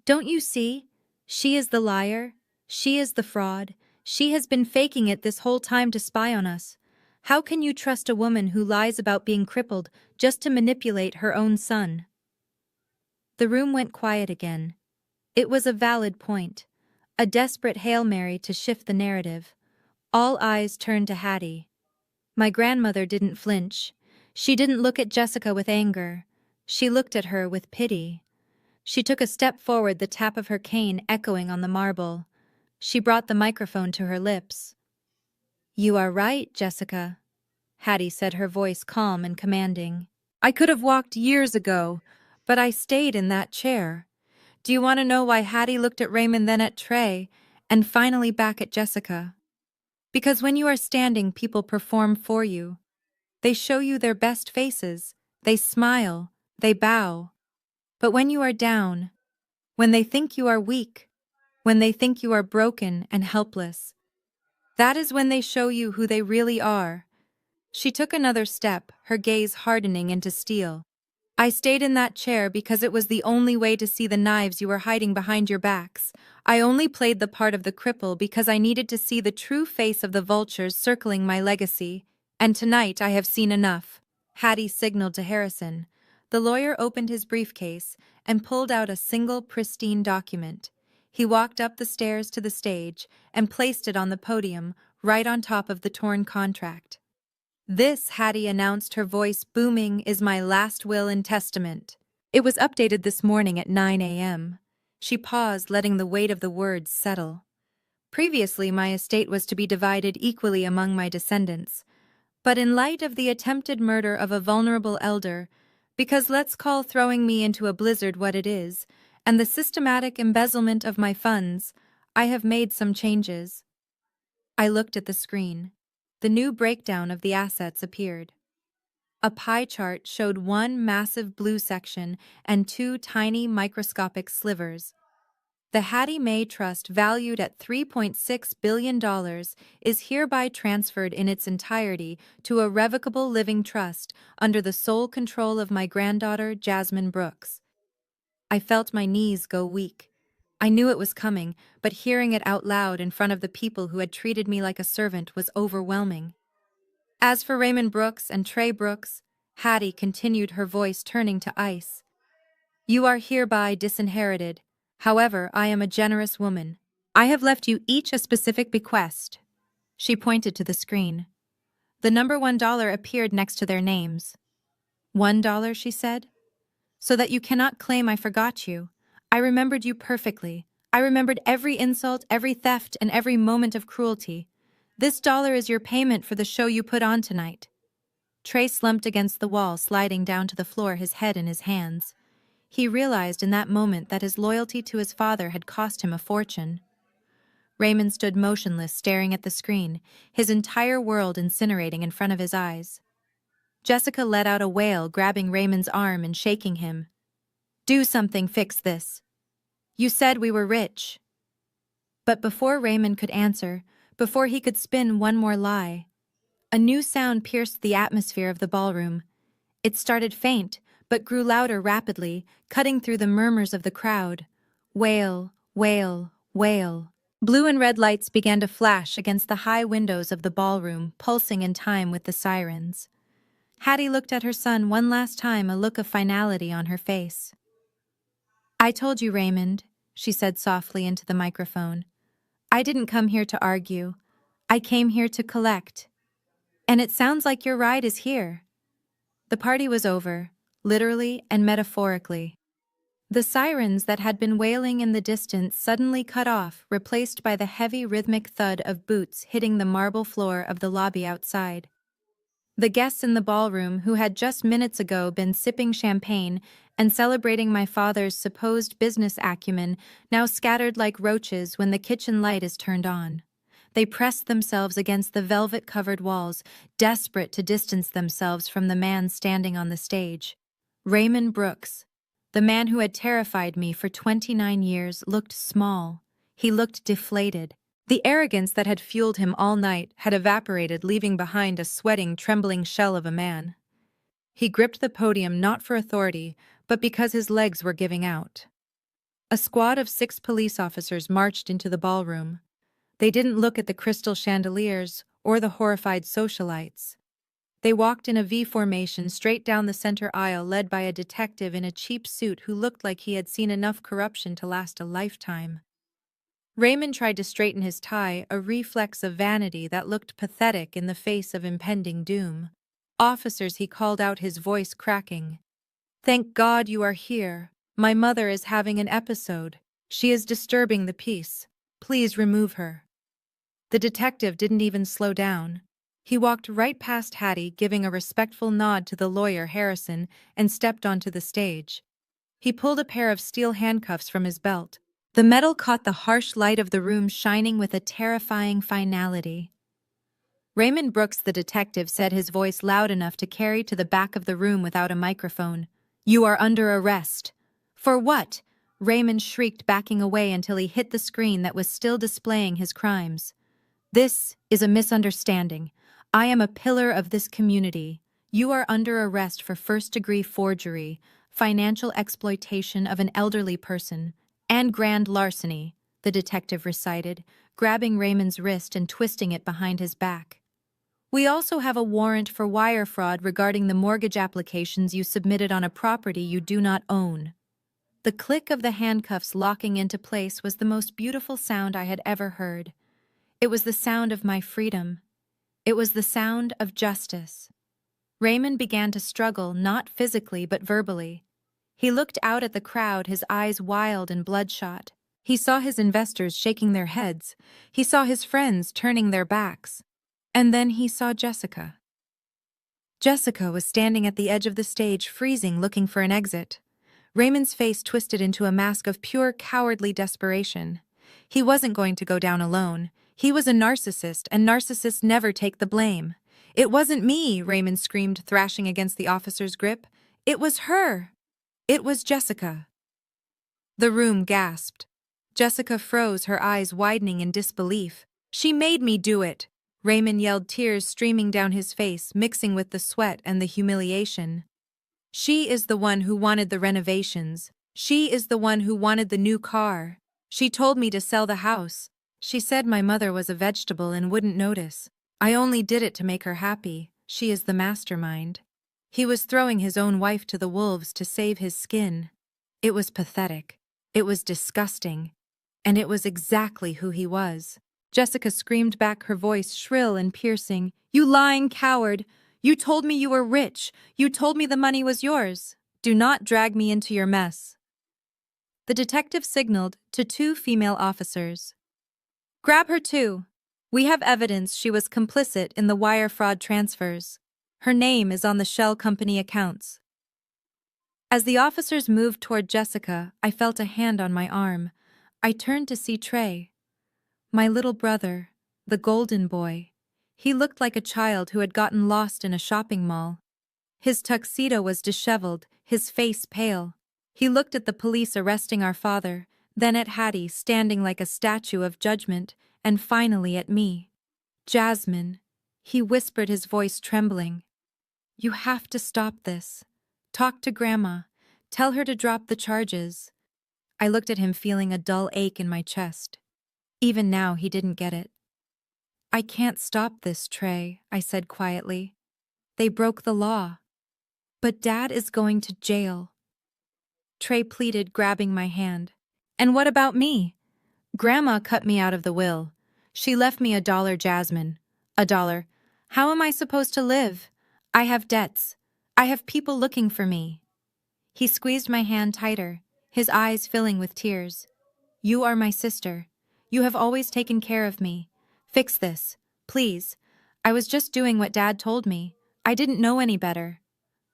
"Don't you see? She is the liar. She is the fraud. She has been faking it this whole time to spy on us. How can you trust a woman who lies about being crippled just to manipulate her own son?" The room went quiet again. It was a valid point, a desperate Hail Mary to shift the narrative. All eyes turned to Hattie. My grandmother didn't flinch. She didn't look at Jessica with anger. She looked at her with pity. She took a step forward, the tap of her cane echoing on the marble. She brought the microphone to her lips. "You are right, Jessica," Hattie said, her voice calm and commanding. "I could have walked years ago, but I stayed in that chair." Do you want to know why Hattie looked at Raymond, then at Trey, and finally back at Jessica? Because when you are standing, people perform for you. They show you their best faces. They smile. They bow. But when you are down, when they think you are weak, when they think you are broken and helpless, that is when they show you who they really are. She took another step, her gaze hardening into steel. "I stayed in that chair because it was the only way to see the knives you were hiding behind your backs. I only played the part of the cripple because I needed to see the true face of the vultures circling my legacy. And tonight I have seen enough." Hattie signaled to Harrison. The lawyer opened his briefcase and pulled out a single pristine document. He walked up the stairs to the stage and placed it on the podium, right on top of the torn contract. "This," Hattie announced, her voice booming, "is my last will and testament." It was updated this morning at 9 a.m. She paused, letting the weight of the words settle. "Previously, my estate was to be divided equally among my descendants. But in light of the attempted murder of a vulnerable elder, because let's call throwing me into a blizzard what it is, and the systematic embezzlement of my funds, I have made some changes." I looked at the screen. The new breakdown of the assets appeared. A pie chart showed one massive blue section and 2 tiny microscopic slivers. The Hattie Mae Trust, valued at $3.6 billion, is hereby transferred in its entirety to a revocable living trust under the sole control of my granddaughter, Jasmine Brooks. I felt my knees go weak. I knew it was coming, but hearing it out loud in front of the people who had treated me like a servant was overwhelming. "As for Raymond Brooks and Trey Brooks," Hattie continued, her voice turning to ice, "you are hereby disinherited. However, I am a generous woman. I have left you each a specific bequest." She pointed to the screen. The number $1 appeared next to their names. $1, she said. "So that you cannot claim I forgot you. I remembered you perfectly. I remembered every insult, every theft, and every moment of cruelty. This dollar is your payment for the show you put on tonight." Trey slumped against the wall, sliding down to the floor, his head in his hands. He realized in that moment that his loyalty to his father had cost him a fortune. Raymond stood motionless, staring at the screen, his entire world incinerating in front of his eyes. Jessica let out a wail, grabbing Raymond's arm and shaking him. "Do something, fix this. You said we were rich." But before Raymond could answer, before he could spin one more lie, a new sound pierced the atmosphere of the ballroom. It started faint, but grew louder rapidly, cutting through the murmurs of the crowd. Wail, wail, wail. Blue and red lights began to flash against the high windows of the ballroom, pulsing in time with the sirens. Hattie looked at her son one last time, a look of finality on her face. "I told you, Raymond," she said softly into the microphone. "I didn't come here to argue. I came here to collect. And it sounds like your ride is here." The party was over, literally and metaphorically. The sirens that had been wailing in the distance suddenly cut off, replaced by the heavy rhythmic thud of boots hitting the marble floor of the lobby outside. The guests in the ballroom, who had just minutes ago been sipping champagne and celebrating my father's supposed business acumen, now scattered like roaches when the kitchen light is turned on. They pressed themselves against the velvet-covered walls, desperate to distance themselves from the man standing on the stage. Raymond Brooks, the man who had terrified me for 29 years, looked small. He looked deflated. The arrogance that had fueled him all night had evaporated, leaving behind a sweating, trembling shell of a man. He gripped the podium not for authority, but because his legs were giving out. A squad of 6 police officers marched into the ballroom. They didn't look at the crystal chandeliers or the horrified socialites. They walked in a V formation straight down the center aisle, led by a detective in a cheap suit who looked like he had seen enough corruption to last a lifetime. Raymond tried to straighten his tie, a reflex of vanity that looked pathetic in the face of impending doom. "Officers," he called out, his voice cracking. "Thank God you are here. My mother is having an episode. She is disturbing the peace. Please remove her." The detective didn't even slow down. He walked right past Hattie, giving a respectful nod to the lawyer, Harrison, and stepped onto the stage. He pulled a pair of steel handcuffs from his belt. The metal caught the harsh light of the room, shining with a terrifying finality. Raymond Brooks, the detective, said, his voice loud enough to carry to the back of the room without a microphone. "You are under arrest." "For what?" Raymond shrieked, backing away until he hit the screen that was still displaying his crimes. "This is a misunderstanding. I am a pillar of this community. You are under arrest for first-degree forgery, financial exploitation of an elderly person, and grand larceny," the detective recited, grabbing Raymond's wrist and twisting it behind his back. "We also have a warrant for wire fraud regarding the mortgage applications you submitted on a property you do not own." The click of the handcuffs locking into place was the most beautiful sound I had ever heard. It was the sound of my freedom. It was the sound of justice. Raymond began to struggle, not physically but verbally. He looked out at the crowd, his eyes wild and bloodshot. He saw his investors shaking their heads. He saw his friends turning their backs. And then he saw Jessica. Jessica was standing at the edge of the stage, freezing, looking for an exit. Raymond's face twisted into a mask of pure, cowardly desperation. He wasn't going to go down alone. He was a narcissist, and narcissists never take the blame. "It wasn't me," Raymond screamed, thrashing against the officer's grip. "It was her. It was Jessica." The room gasped. Jessica froze, her eyes widening in disbelief. "She made me do it," Raymond yelled, tears streaming down his face, mixing with the sweat and the humiliation. "She is the one who wanted the renovations. She is the one who wanted the new car. She told me to sell the house. She said my mother was a vegetable and wouldn't notice. I only did it to make her happy. She is the mastermind." He was throwing his own wife to the wolves to save his skin. It was pathetic. It was disgusting. And it was exactly who he was. Jessica screamed back, her voice shrill and piercing. "You lying coward! You told me you were rich. You told me the money was yours. Do not drag me into your mess." The detective signaled to 2 female officers. "Grab her too. We have evidence she was complicit in the wire fraud transfers. Her name is on the shell company accounts." As the officers moved toward Jessica, I felt a hand on my arm. I turned to see Trey. My little brother, the golden boy. He looked like a child who had gotten lost in a shopping mall. His tuxedo was disheveled, his face pale. He looked at the police arresting our father, then at Hattie standing like a statue of judgment, and finally at me. Jasmine, he whispered, his voice trembling. You have to stop this. Talk to Grandma. Tell her to drop the charges. I looked at him, feeling a dull ache in my chest. Even now, he didn't get it. I can't stop this, Trey, I said quietly. They broke the law. But Dad is going to jail. Trey pleaded, grabbing my hand. And what about me? Grandma cut me out of the will. She left me $1, Jasmine. $1. How am I supposed to live? I have debts. I have people looking for me. He squeezed my hand tighter, his eyes filling with tears. You are my sister. You have always taken care of me. Fix this, please. I was just doing what Dad told me. I didn't know any better.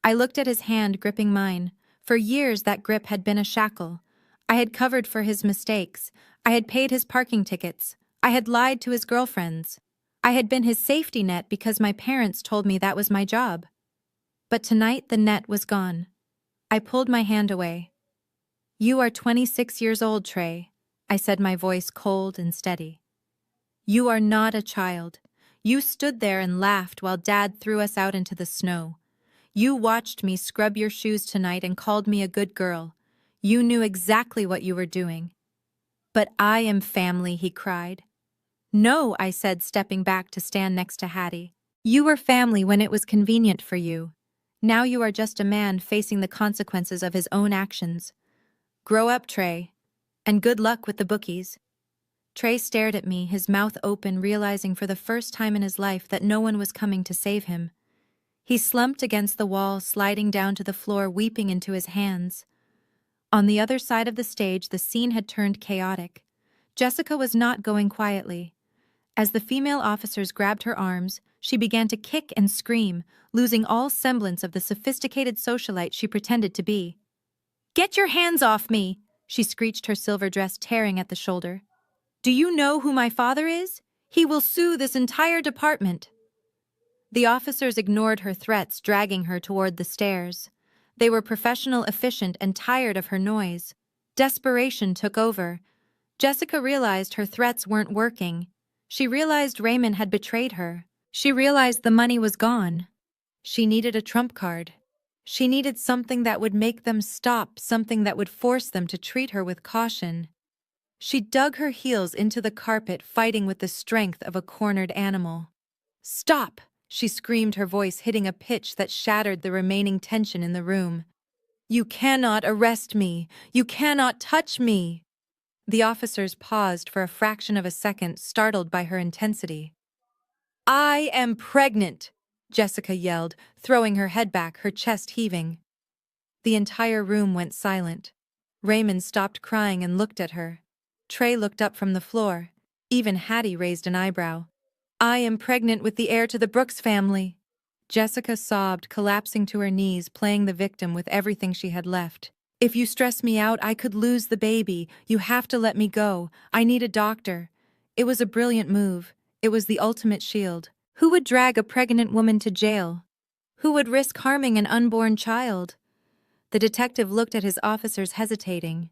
I looked at his hand gripping mine. For years that grip had been a shackle. I had covered for his mistakes. I had paid his parking tickets. I had lied to his girlfriends. I had been his safety net because my parents told me that was my job. But tonight the net was gone. I pulled my hand away. You are 26 years old, Trey, I said, my voice cold and steady. You are not a child. You stood there and laughed while Dad threw us out into the snow. You watched me scrub your shoes tonight and called me a good girl. You knew exactly what you were doing. But I am family, he cried. No, I said, stepping back to stand next to Hattie. You were family when it was convenient for you. Now you are just a man facing the consequences of his own actions. Grow up, Trey. And good luck with the bookies. Trey stared at me, his mouth open, realizing for the first time in his life that no one was coming to save him. He slumped against the wall, sliding down to the floor, weeping into his hands. On the other side of the stage, the scene had turned chaotic. Jessica was not going quietly. As the female officers grabbed her arms, she began to kick and scream, losing all semblance of the sophisticated socialite she pretended to be. Get your hands off me, she screeched, her silver dress tearing at the shoulder. Do you know who my father is? He will sue this entire department. The officers ignored her threats, dragging her toward the stairs. They were professional, efficient, and tired of her noise. Desperation took over. Jessica realized her threats weren't working. She realized Raymond had betrayed her. She realized the money was gone. She needed a trump card. She needed something that would make them stop, something that would force them to treat her with caution. She dug her heels into the carpet, fighting with the strength of a cornered animal. Stop! She screamed, her voice hitting a pitch that shattered the remaining tension in the room. You cannot arrest me! You cannot touch me! The officers paused for a fraction of a second, startled by her intensity. I am pregnant! Jessica yelled, throwing her head back, her chest heaving. The entire room went silent. Raymond stopped crying and looked at her. Trey looked up from the floor. Even Hattie raised an eyebrow. I am pregnant with the heir to the Brooks family. Jessica sobbed, collapsing to her knees, playing the victim with everything she had left. If you stress me out, I could lose the baby. You have to let me go. I need a doctor. It was a brilliant move. It was the ultimate shield. Who would drag a pregnant woman to jail? Who would risk harming an unborn child? The detective looked at his officers, hesitating.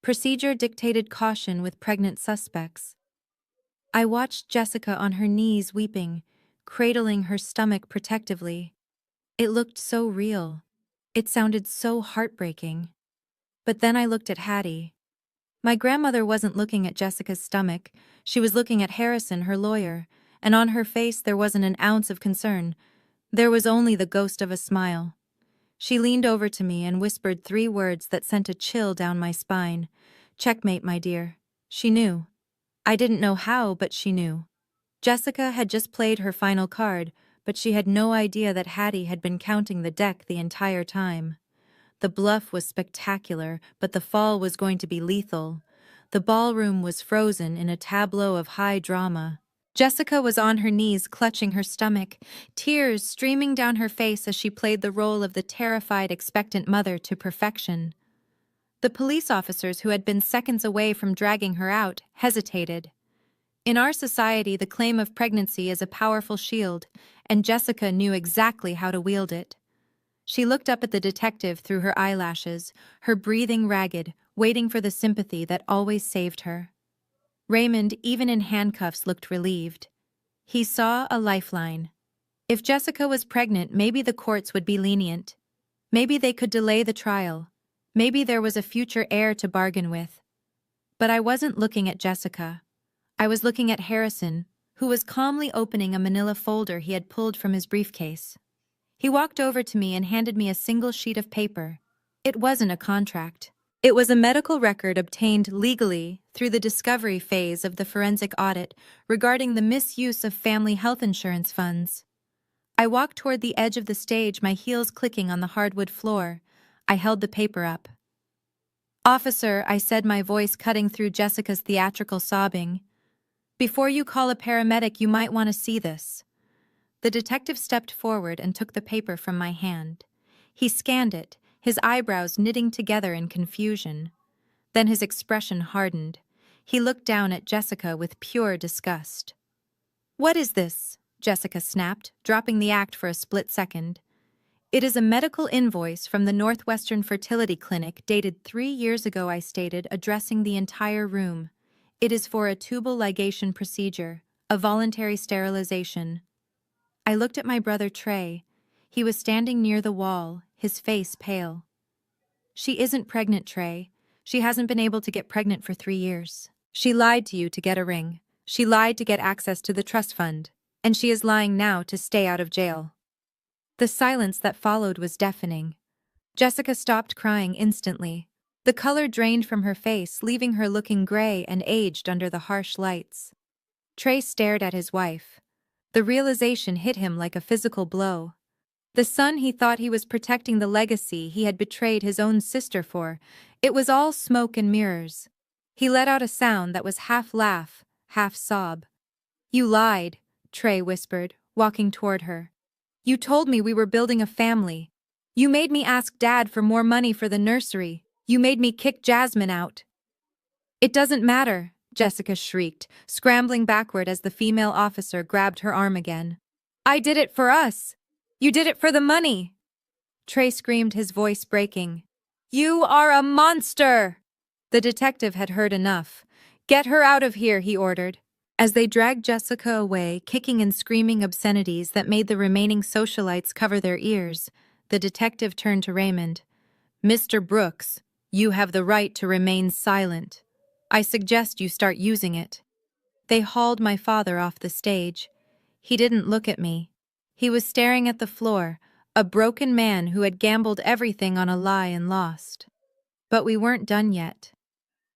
Procedure dictated caution with pregnant suspects. I watched Jessica on her knees, weeping, cradling her stomach protectively. It looked so real. It sounded so heartbreaking. But then I looked at Hattie. My grandmother wasn't looking at Jessica's stomach. She was looking at Harrison, her lawyer, and on her face there wasn't an ounce of concern. There was only the ghost of a smile. She leaned over to me and whispered 3 words that sent a chill down my spine. Checkmate, my dear. She knew. I didn't know how, but she knew. Jessica had just played her final card, but she had no idea that Hattie had been counting the deck the entire time. The bluff was spectacular, but the fall was going to be lethal. The ballroom was frozen in a tableau of high drama. Jessica was on her knees clutching her stomach, tears streaming down her face as she played the role of the terrified, expectant mother to perfection. The police officers who had been seconds away from dragging her out hesitated. In our society, the claim of pregnancy is a powerful shield, and Jessica knew exactly how to wield it. She looked up at the detective through her eyelashes, her breathing ragged, waiting for the sympathy that always saved her. Raymond, even in handcuffs, looked relieved. He saw a lifeline. If Jessica was pregnant, maybe the courts would be lenient. Maybe they could delay the trial. Maybe there was a future heir to bargain with. But I wasn't looking at Jessica. I was looking at Harrison, who was calmly opening a manila folder he had pulled from his briefcase. He walked over to me and handed me a single sheet of paper. It wasn't a contract. It was a medical record obtained legally through the discovery phase of the forensic audit regarding the misuse of family health insurance funds. I walked toward the edge of the stage, my heels clicking on the hardwood floor. I held the paper up. "Officer," I said, my voice cutting through Jessica's theatrical sobbing. "Before you call a paramedic, you might want to see this." The detective stepped forward and took the paper from my hand. He scanned it, his eyebrows knitting together in confusion. Then his expression hardened. He looked down at Jessica with pure disgust. "What is this?" Jessica snapped, dropping the act for a split second. "It is a medical invoice from the Northwestern Fertility Clinic dated 3 years ago," I stated, addressing the entire room. "It is for a tubal ligation procedure, a voluntary sterilization." I looked at my brother Trey. He was standing near the wall, his face pale. "She isn't pregnant, Trey. She hasn't been able to get pregnant for 3 years. She lied to you to get a ring. She lied to get access to the trust fund. And she is lying now to stay out of jail." The silence that followed was deafening. Jessica stopped crying instantly. The color drained from her face, leaving her looking gray and aged under the harsh lights. Trey stared at his wife. The realization hit him like a physical blow. The son he thought he was protecting, the legacy he had betrayed his own sister for, it was all smoke and mirrors. He let out a sound that was half laugh, half sob. "You lied," Trey whispered, walking toward her. "You told me we were building a family. You made me ask Dad for more money for the nursery. You made me kick Jasmine out." "It doesn't matter," Jessica shrieked, scrambling backward as the female officer grabbed her arm again. "I did it for us. You did it for the money." Trey screamed, his voice breaking. "You are a monster!" The detective had heard enough. "Get her out of here," he ordered. As they dragged Jessica away, kicking and screaming obscenities that made the remaining socialites cover their ears, the detective turned to Raymond. "Mr. Brooks, you have the right to remain silent. I suggest you start using it." They hauled my father off the stage. He didn't look at me. He was staring at the floor, a broken man who had gambled everything on a lie and lost. But we weren't done yet.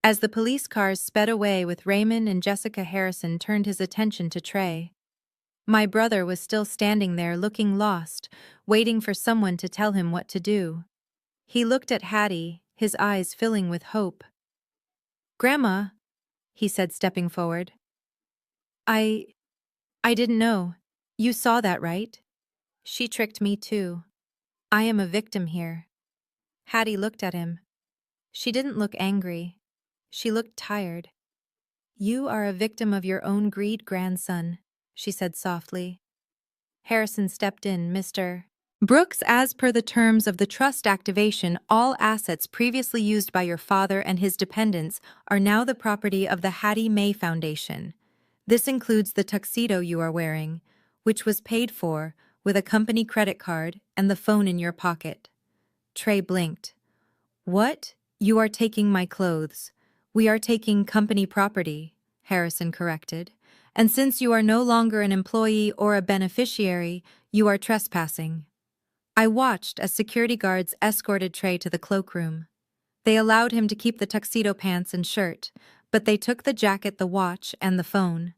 As the police cars sped away with Raymond and Jessica, Harrison turned his attention to Trey. My brother was still standing there looking lost, waiting for someone to tell him what to do. He looked at Hattie, his eyes filling with hope. "Grandma," he said, stepping forward. I didn't know. You saw that, right? She tricked me too. I am a victim here." Hattie looked at him. She didn't look angry. She looked tired. "You are a victim of your own greed, grandson," she said softly. Harrison stepped in. "Mr. Brooks, as per the terms of the trust activation, all assets previously used by your father and his dependents are now the property of the Hattie Mae Foundation. This includes the tuxedo you are wearing, which was paid for with a company credit card and the phone in your pocket." Trey blinked. "What? You are taking my clothes. We are taking company property," Harrison corrected. "And since you are no longer an employee or a beneficiary, you are trespassing." I watched as security guards escorted Trey to the cloakroom. They allowed him to keep the tuxedo pants and shirt, but they took the jacket, the watch, and the phone.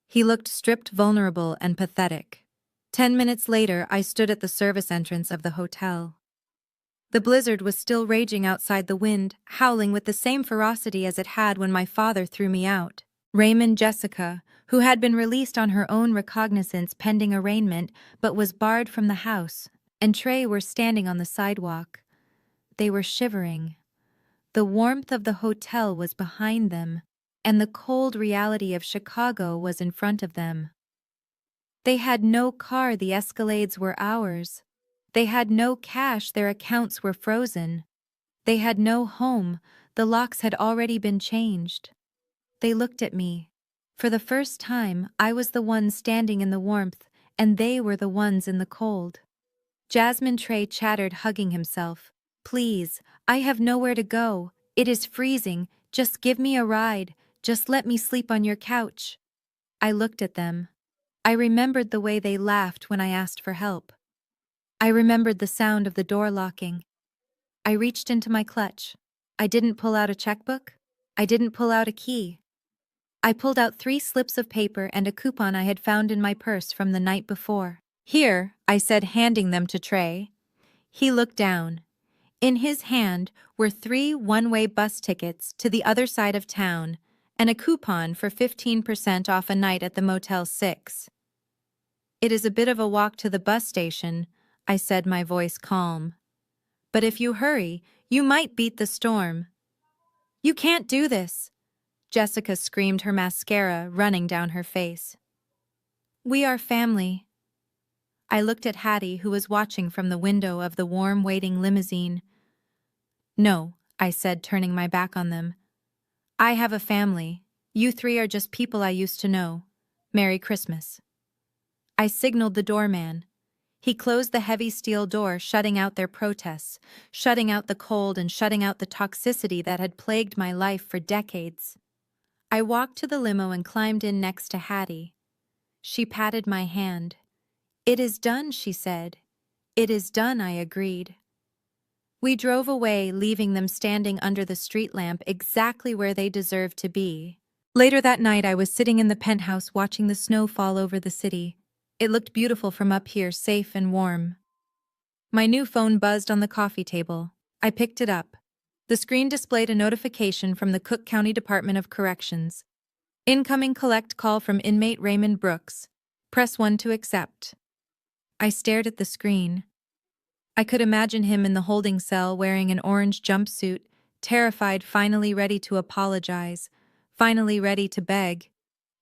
He looked stripped, vulnerable, and pathetic. 10 minutes later, I stood at the service entrance of the hotel. The blizzard was still raging outside, the wind howling with the same ferocity as it had when my father threw me out. Raymond, Jessica, who had been released on her own recognizance pending arraignment but was barred from the house, and Trey were standing on the sidewalk. They were shivering. The warmth of the hotel was behind them, and the cold reality of Chicago was in front of them. They had no car, the Escalades were ours. They had no cash, their accounts were frozen. They had no home, the locks had already been changed. They looked at me. For the first time, I was the one standing in the warmth, and they were the ones in the cold. Jasmine Trey chattered, hugging himself. "Please, I have nowhere to go. It is freezing. Just give me a ride. Just let me sleep on your couch." I looked at them. I remembered the way they laughed when I asked for help. I remembered the sound of the door locking. I reached into my clutch. I didn't pull out a checkbook. I didn't pull out a key. I pulled out 3 slips of paper and a coupon I had found in my purse from the night before. "Here," I said, handing them to Trey. He looked down. In his hand were 3 one-way bus tickets to the other side of town and a coupon for 15% off a night at the Motel 6. "It is a bit of a walk to the bus station," I said, my voice calm. "But if you hurry, you might beat the storm." "You can't do this," Jessica screamed, her mascara running down her face. "We are family." I looked at Hattie, who was watching from the window of the warm, waiting limousine. "No," I said, turning my back on them. "I have a family. You 3 are just people I used to know. Merry Christmas." I signaled the doorman. He closed the heavy steel door, shutting out their protests, shutting out the cold and shutting out the toxicity that had plagued my life for decades. I walked to the limo and climbed in next to Hattie. She patted my hand. "It is done," she said. "It is done," I agreed. We drove away, leaving them standing under the street lamp exactly where they deserved to be. Later that night, I was sitting in the penthouse watching the snow fall over the city. It looked beautiful from up here, safe and warm. My new phone buzzed on the coffee table. I picked it up. The screen displayed a notification from the Cook County Department of Corrections. "Incoming collect call from inmate Raymond Brooks. Press 1 to accept." I stared at the screen. I could imagine him in the holding cell wearing an orange jumpsuit, terrified, finally ready to apologize, finally ready to beg.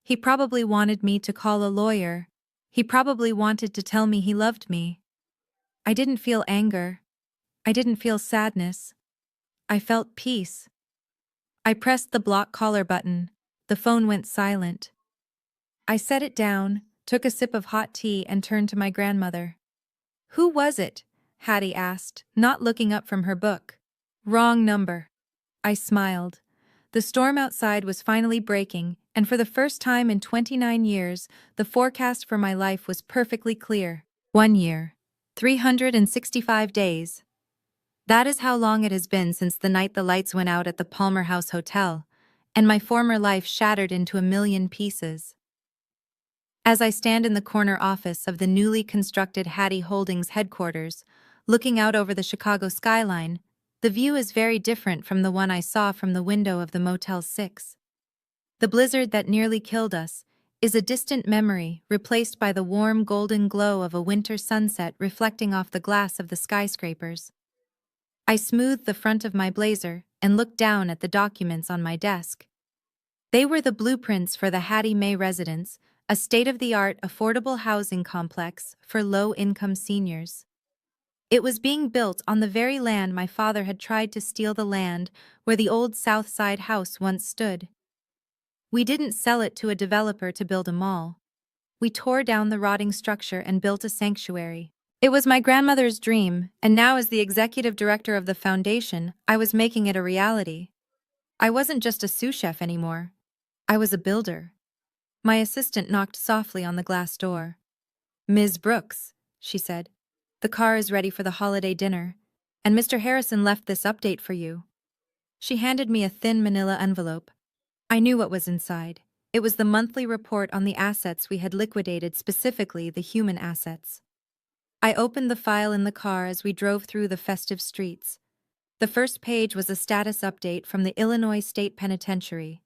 He probably wanted me to call a lawyer. He probably wanted to tell me he loved me. I didn't feel anger. I didn't feel sadness. I felt peace. I pressed the block caller button. The phone went silent. I set it down, took a sip of hot tea, and turned to my grandmother. "Who was it?" Hattie asked, not looking up from her book. "Wrong number." I smiled. The storm outside was finally breaking, and for the first time in 29 years, the forecast for my life was perfectly clear. 1 year. 365 days. That is how long it has been since the night the lights went out at the Palmer House Hotel, and my former life shattered into a million pieces. As I stand in the corner office of the newly constructed Hattie Holdings headquarters, looking out over the Chicago skyline, the view is very different from the one I saw from the window of the Motel 6. The blizzard that nearly killed us is a distant memory, replaced by the warm golden glow of a winter sunset reflecting off the glass of the skyscrapers. I smoothed the front of my blazer and looked down at the documents on my desk. They were the blueprints for the Hattie May residence, a state-of-the-art affordable housing complex for low-income seniors. It was being built on the very land my father had tried to steal, the land where the old South Side house once stood. We didn't sell it to a developer to build a mall. We tore down the rotting structure and built a sanctuary. It was my grandmother's dream, and now as the executive director of the foundation, I was making it a reality. I wasn't just a sous chef anymore. I was a builder. My assistant knocked softly on the glass door. "Ms. Brooks," she said, "the car is ready for the holiday dinner, and Mr. Harrison left this update for you." She handed me a thin manila envelope. I knew what was inside. It was the monthly report on the assets we had liquidated, specifically the human assets. I opened the file in the car as we drove through the festive streets. The first page was a status update from the Illinois State Penitentiary.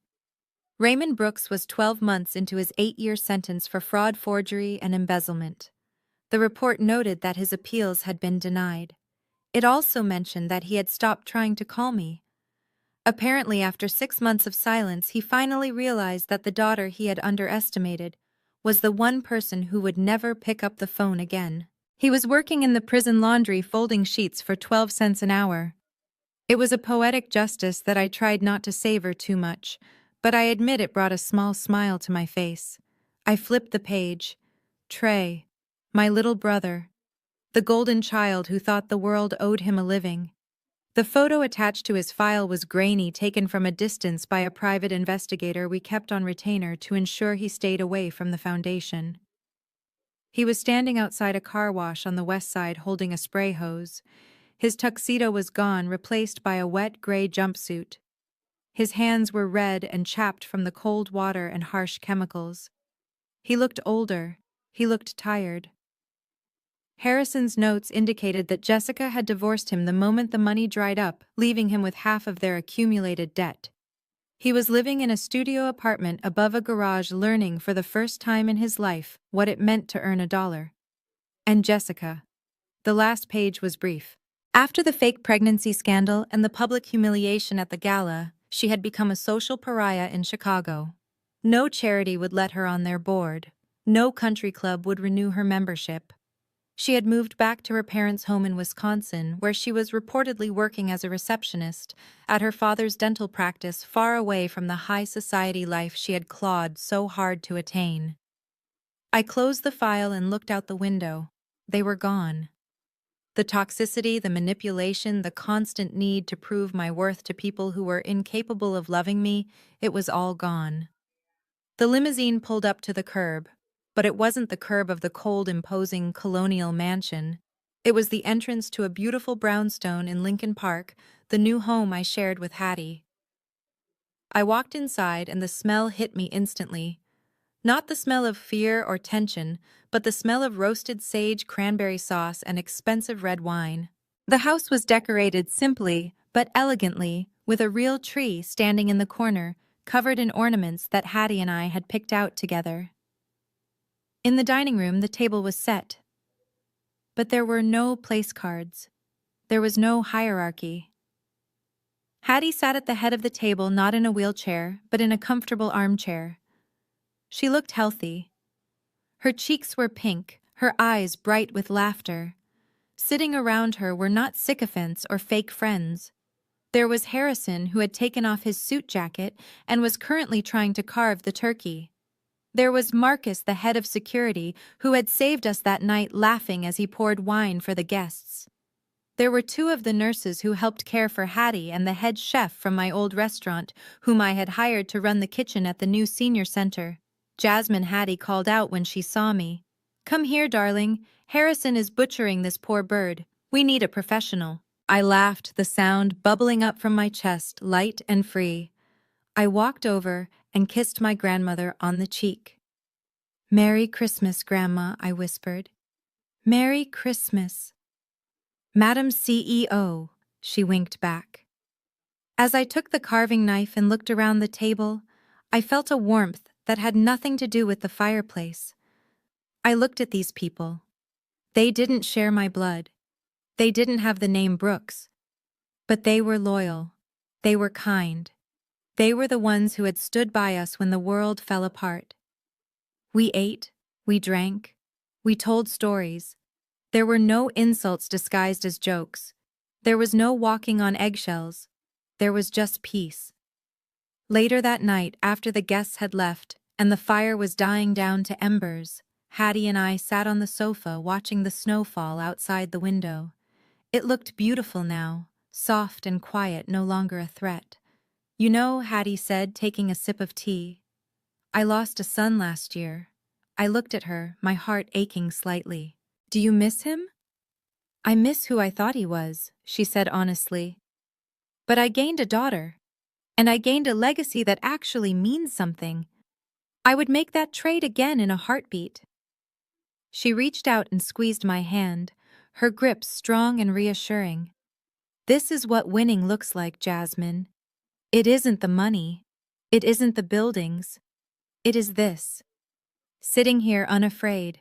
Raymond Brooks was 12 months into his 8-year sentence for fraud, forgery, and embezzlement. The report noted that his appeals had been denied. It also mentioned that he had stopped trying to call me. Apparently, after 6 months of silence, he finally realized that the daughter he had underestimated was the one person who would never pick up the phone again. He was working in the prison laundry folding sheets for 12 cents an hour. It was a poetic justice that I tried not to savor too much, but I admit it brought a small smile to my face. I flipped the page. Trey, my little brother, the golden child who thought the world owed him a living. The photo attached to his file was grainy, taken from a distance by a private investigator we kept on retainer to ensure he stayed away from the foundation. He was standing outside a car wash on the west side holding a spray hose. His tuxedo was gone, replaced by a wet gray jumpsuit. His hands were red and chapped from the cold water and harsh chemicals. He looked older. He looked tired. Harrison's notes indicated that Jessica had divorced him the moment the money dried up, leaving him with half of their accumulated debt. He was living in a studio apartment above a garage, learning for the first time in his life what it meant to earn $1. And Jessica. The last page was brief. After the fake pregnancy scandal and the public humiliation at the gala, she had become a social pariah in Chicago. No charity would let her on their board. No country club would renew her membership. She had moved back to her parents' home in Wisconsin, where she was reportedly working as a receptionist at her father's dental practice, far away from the high society life she had clawed so hard to attain. I closed the file and looked out the window. They were gone. The toxicity, the manipulation, the constant need to prove my worth to people who were incapable of loving me, it was all gone. The limousine pulled up to the curb, but it wasn't the curb of the cold, imposing colonial mansion. It was the entrance to a beautiful brownstone in Lincoln Park, the new home I shared with Hattie. I walked inside and the smell hit me instantly. Not the smell of fear or tension, but the smell of roasted sage, cranberry sauce, and expensive red wine. The house was decorated simply, but elegantly, with a real tree standing in the corner, covered in ornaments that Hattie and I had picked out together. In the dining room, the table was set. But there were no place cards. There was no hierarchy. Hattie sat at the head of the table, not in a wheelchair, but in a comfortable armchair. She looked healthy. Her cheeks were pink, her eyes bright with laughter. Sitting around her were not sycophants or fake friends. There was Harrison, who had taken off his suit jacket and was currently trying to carve the turkey. There was Marcus, the head of security, who had saved us that night, laughing as he poured wine for the guests. There were 2 of the nurses who helped care for Hattie and the head chef from my old restaurant, whom I had hired to run the kitchen at the new senior center. Jasmine, Hattie called out when she saw me. "Come here, darling. Harrison is butchering this poor bird. We need a professional." I laughed, the sound bubbling up from my chest, light and free. I walked over and kissed my grandmother on the cheek. "Merry Christmas, Grandma," I whispered. "Merry Christmas." "Madam CEO," she winked back. As I took the carving knife and looked around the table, I felt a warmth that had nothing to do with the fireplace. I looked at these people. They didn't share my blood. They didn't have the name Brooks. But they were loyal. They were kind. They were the ones who had stood by us when the world fell apart. We ate, we drank, we told stories. There were no insults disguised as jokes. There was no walking on eggshells. There was just peace. Later that night, after the guests had left and the fire was dying down to embers, Hattie and I sat on the sofa watching the snow fall outside the window. It looked beautiful now, soft and quiet, no longer a threat. "You know," Hattie said, taking a sip of tea, "I lost a son last year." I looked at her, my heart aching slightly. "Do you miss him?" "I miss who I thought he was," she said honestly. "But I gained a daughter. And I gained a legacy that actually means something. I would make that trade again in a heartbeat." She reached out and squeezed my hand, her grip strong and reassuring. "This is what winning looks like, Jasmine. It isn't the money. It isn't the buildings. It is this. Sitting here unafraid.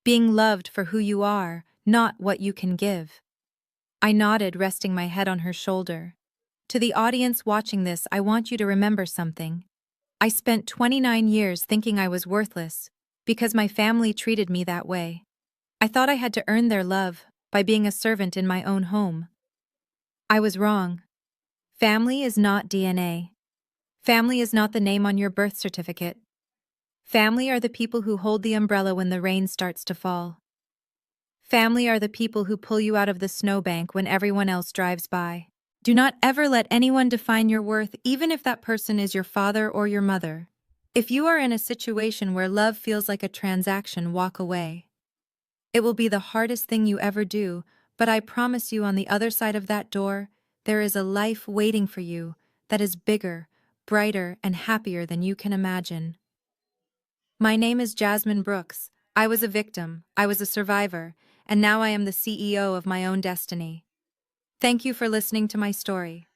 Being loved for who you are, not what you can give. I nodded, resting my head on her shoulder. To the audience watching this, I want you to remember something. I spent 29 years thinking I was worthless because my family treated me that way. I thought I had to earn their love by being a servant in my own home. I was wrong. Family is not DNA. Family is not the name on your birth certificate. Family are the people who hold the umbrella when the rain starts to fall. Family are the people who pull you out of the snowbank when everyone else drives by. Do not ever let anyone define your worth, even if that person is your father or your mother. If you are in a situation where love feels like a transaction, walk away. It will be the hardest thing you ever do, but I promise you on the other side of that door, there is a life waiting for you that is bigger, brighter, and happier than you can imagine. My name is Jasmine Brooks. I was a victim, I was a survivor, and now I am the CEO of my own destiny. Thank you for listening to my story.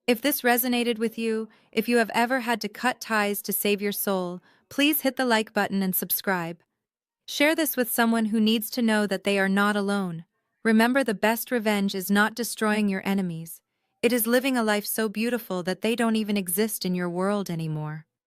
If this resonated with you, if you have ever had to cut ties to save your soul, please hit the like button and subscribe. Share this with someone who needs to know that they are not alone. Remember, the best revenge is not destroying your enemies. It is living a life so beautiful that they don't even exist in your world anymore.